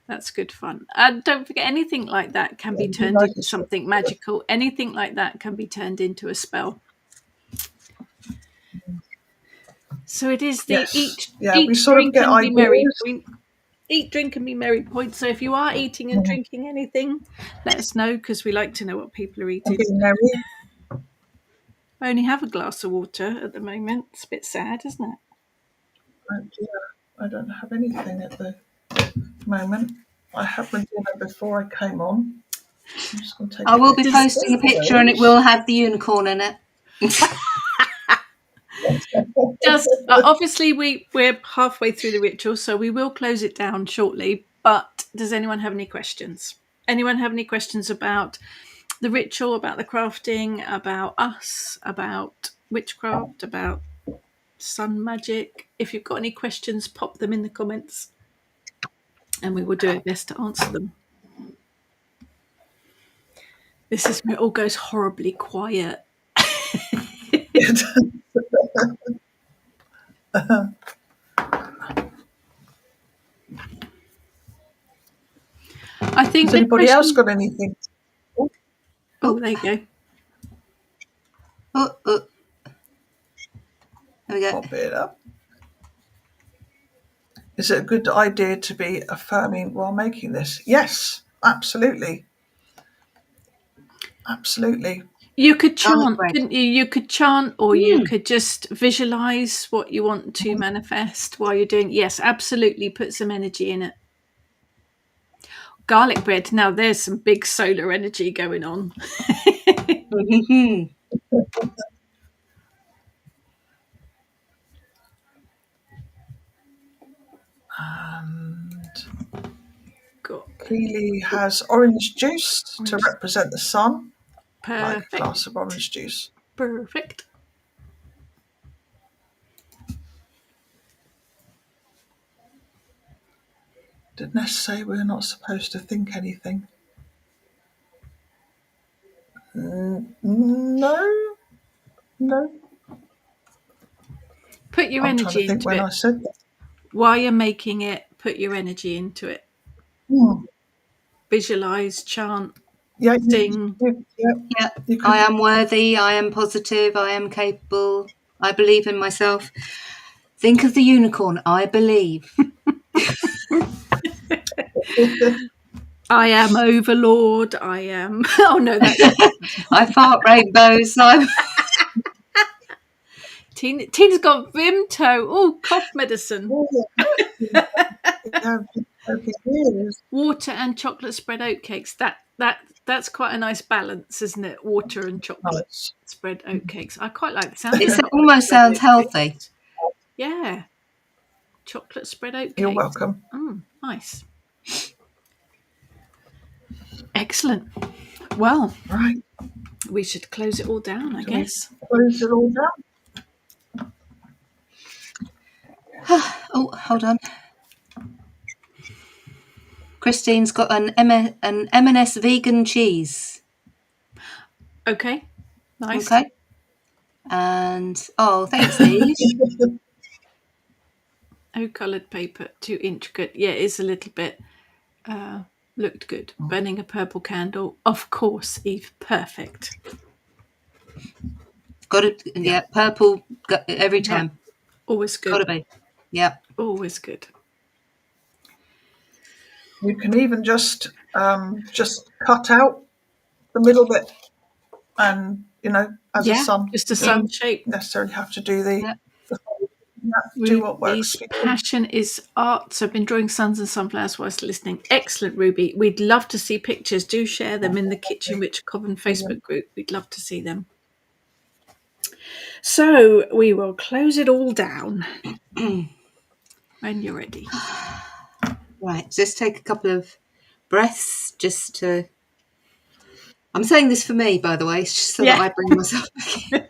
That's good fun. And don't forget, anything like that can be turned like into it. something magical. Anything like that can be turned into a spell. So it is the Yes. eat, Yeah, eat we sort of drink, get and be merry ideas. point. Eat, drink, and be merry point. So if you are eating and drinking anything, let us know, because we like to know what people are And eating. being merry. I only have a glass of water at the moment. It's a bit sad, isn't it? And, I don't have anything at the moment. I had my dinner before I came on. I'm just going to take I will be picture posting a of picture and it those. will have the unicorn in it. Obviously we're halfway through the ritual, so we will close it down shortly. But does anyone have any questions? Anyone have any questions about the ritual, about the crafting, about us, about witchcraft, about sun magic? If you've got any questions, pop them in the comments, and we will do our best to answer them. This is where it all goes horribly quiet. I think Has anybody else depression. got anything? Oh, there you go. Oh, oh. There we go. Pop it up. Is it a good idea to be affirming while making this? Yes, absolutely. Absolutely. You could Garlic chant, bread. couldn't you? You could chant, or you could just visualize what you want to manifest while you're doing. Yes, absolutely. Put some energy in it. Garlic bread. Now there's some big solar energy going on. Mhm. And Got Keely has orange juice to orange. represent the sun, like a Perfect. glass of orange juice. Perfect. Did Ness say we're not supposed to think anything? No, no. Put your I'm trying to energy think into when it. I said that. While you're making it, put your energy into it. Visualize, chant, Yeah, sing. Yeah, you I could. am worthy, I am positive, I am capable, I believe in myself. Think of the unicorn, I believe. I am overlord. I am. Oh no, that's I fart rainbows. Tina's got Vimto. Oh, cough medicine. Yeah, over years. Water and chocolate spread oatcakes. That's quite a nice balance, isn't it? Water and chocolate Nice. spread oatcakes. I quite like the sound of It chocolate almost spread sounds healthy. oatcakes. Yeah, chocolate spread You're oatcakes. welcome. Nice. Excellent. Well, Right. we should close it all down, I guess. Close it all down. Oh, hold on. Christine's got an M&S vegan cheese. Okay. Nice. Okay. And, oh, thanks, Eve. Oh, coloured paper, too intricate. Yeah, it is a little bit. Looked good. Burning a purple candle. Of course, Eve. Perfect. Got it. Yeah, purple every time. Always good. Got to be. Yeah. Always good. You can even just cut out the middle bit, and as a sun. Just a You sun don't shape. necessarily have to do the. Yeah. Do what works Ruby's for you. passion is art. So I've been drawing suns and sunflowers whilst listening. Excellent, Ruby. We'd love to see pictures. Do share them in the Kitchen Witch Coven Facebook group. We'd love to see them. So we will close it all down when you're ready. Right. Just take a couple of breaths just to. I'm saying this for me, by the way, just so that I bring myself back in.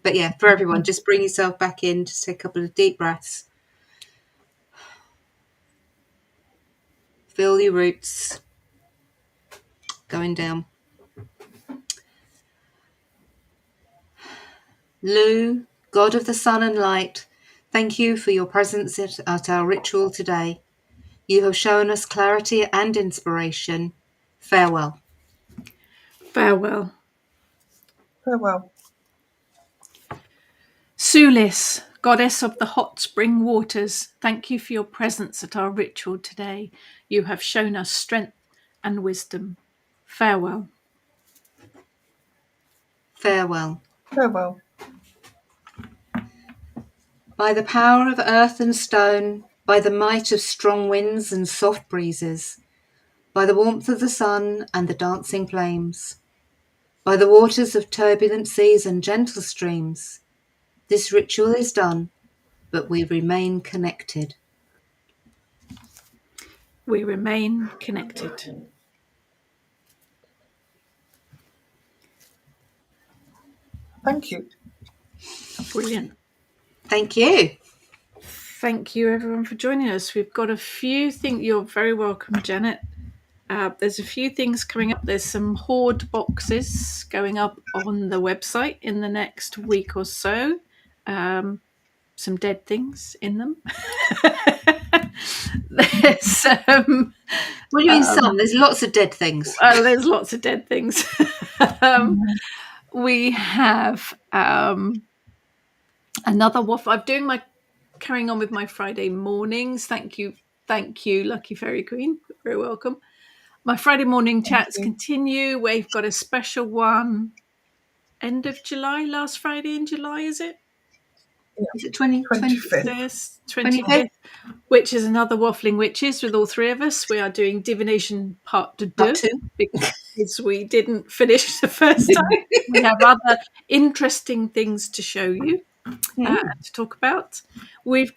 But yeah, for everyone, just bring yourself back in. Just take a couple of deep breaths. Feel your roots going down. Lu, God of the sun and light, thank you for your presence at our ritual today. You have shown us clarity and inspiration. Farewell. Farewell. Farewell. Sulis, goddess of the hot spring waters, thank you for your presence at our ritual today. You have shown us strength and wisdom. Farewell. Farewell. Farewell. By the power of earth and stone, by the might of strong winds and soft breezes, by the warmth of the sun and the dancing flames, by the waters of turbulent seas and gentle streams, this ritual is done, but we remain connected. We remain connected. Thank you. Brilliant. Thank you. Thank you, everyone, for joining us. We've got a few. You're very welcome, Janet. There's a few things coming up. There's some hoard boxes going up on the website in the next week or so. Some dead things in them. There's What do you mean some? There's lots of dead things. there's lots of dead things. We have another waffle. I'm carrying on with my Friday mornings. Thank you, Lucky Fairy Queen. Very welcome. My Friday morning chats continue. We've got a special one end of July, last Friday in July, is it? Is it 25th? 25th, which is another Waffling Witches with all three of us. We are doing divination part 2 because we didn't finish the first time. We have other interesting things to show you to talk about. We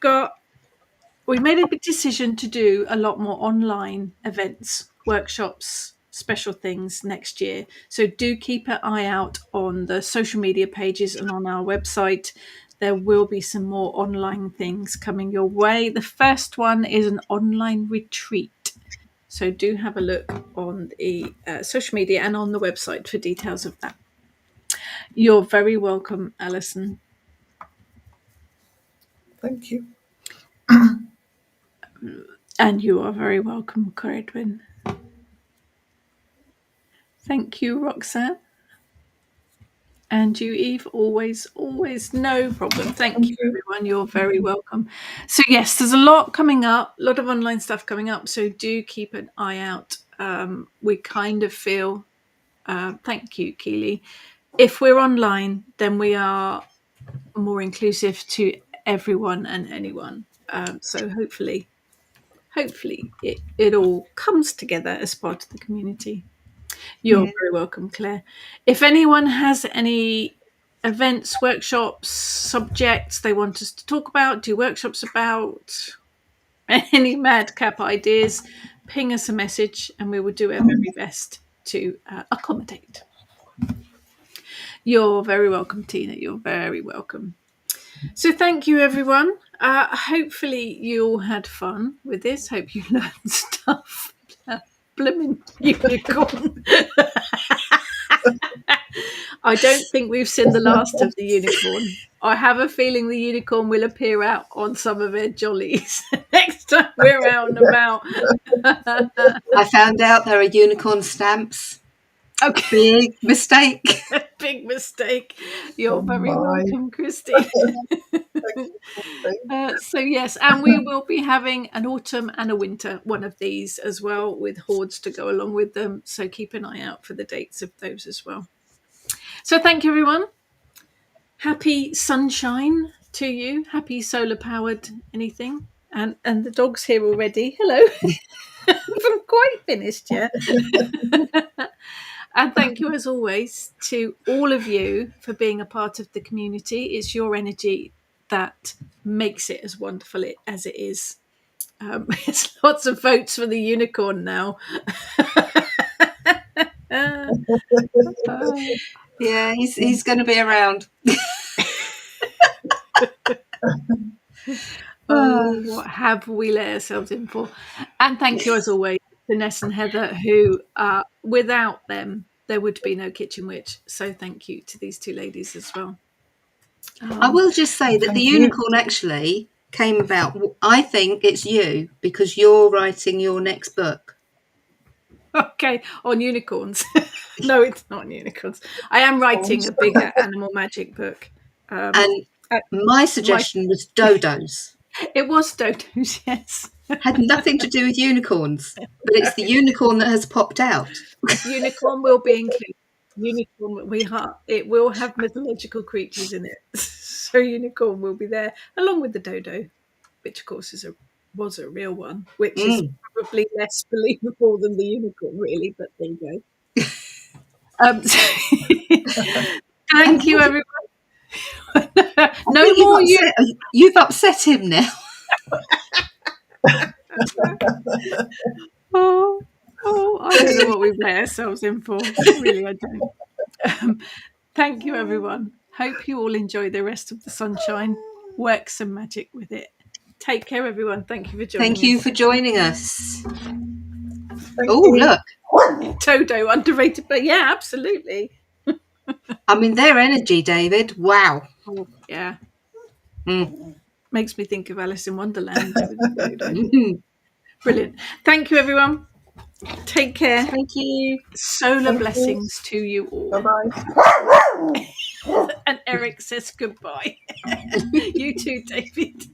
made a big decision to do a lot more online events, workshops, special things next year. So do keep an eye out on the social media pages and on our website. There will be some more online things coming your way. The first one is an online retreat. So do have a look on the social media and on the website for details of that. You're very welcome, Alison. Thank you. And you are very welcome, Corridwin. Thank you, Roxanne. And you, Eve, always, no problem. Thank you, everyone. You're very welcome. So, yes, there's a lot coming up, a lot of online stuff coming up. So do keep an eye out. We kind of feel, thank you, Keely. If we're online, then we are more inclusive to everyone and anyone. So hopefully it all comes together as part of the community. You're very welcome, Claire. If anyone has any events, workshops, subjects they want us to talk about, do workshops about, any madcap ideas, ping us a message and we will do our very best to accommodate. You're very welcome, Tina. You're very welcome. So thank you, everyone. Hopefully you all had fun with this. Hope you learned stuff. Blimmin' unicorn. I don't think we've seen the last of the unicorn. I have a feeling the unicorn will appear out on some of their jollies next time we're out and about. I found out there are unicorn stamps. Okay. Big mistake. Big mistake. You're very welcome, Christy. So yes, and we will be having an autumn and a winter one of these as well, with hoards to go along with them. So keep an eye out for the dates of those as well. So thank you, everyone. Happy sunshine to you. Happy solar powered anything. And the dog's here already. Hello. I haven't quite finished yet. And thank you, as always, to all of you for being a part of the community. It's your energy that makes it as wonderful as it is. There's lots of votes for the unicorn now. Yeah, he's going to be around. What have we let ourselves in for? And thank you, as always, to Ness and Heather, who, without them, there would be no Kitchen Witch. So thank you to these two ladies as well. I will just say that the unicorn actually came about. I think it's you, because you're writing your next book. Okay, on unicorns. No, it's not on unicorns. I am writing a bigger animal magic book. And my suggestion was dodos. It was dodos, yes. Had nothing to do with unicorns, but it's the unicorn that has popped out. Unicorn will be included. Unicorn, it will have mythological creatures in it. So unicorn will be there, along with the dodo, which of course was a real one, which is probably less believable than the unicorn, really, but there you go. Thank you, everyone. No more you've upset him now. I don't know what we've let ourselves in for. Really, I don't. Thank you, everyone. Hope you all enjoy the rest of the sunshine. Work some magic with it. Take care, everyone. Thank you for joining us. Thank you for joining us. Thank Oh, you. look. Toto, underrated, but yeah, absolutely. I mean, their energy, David. Wow. Oh, yeah. Mm. Makes me think of Alice in Wonderland with Dodo. Brilliant. Thank you, everyone. Take care. Thank you. Solar Thank you. blessings to you all. Bye-bye. And Eric says goodbye. You too, David.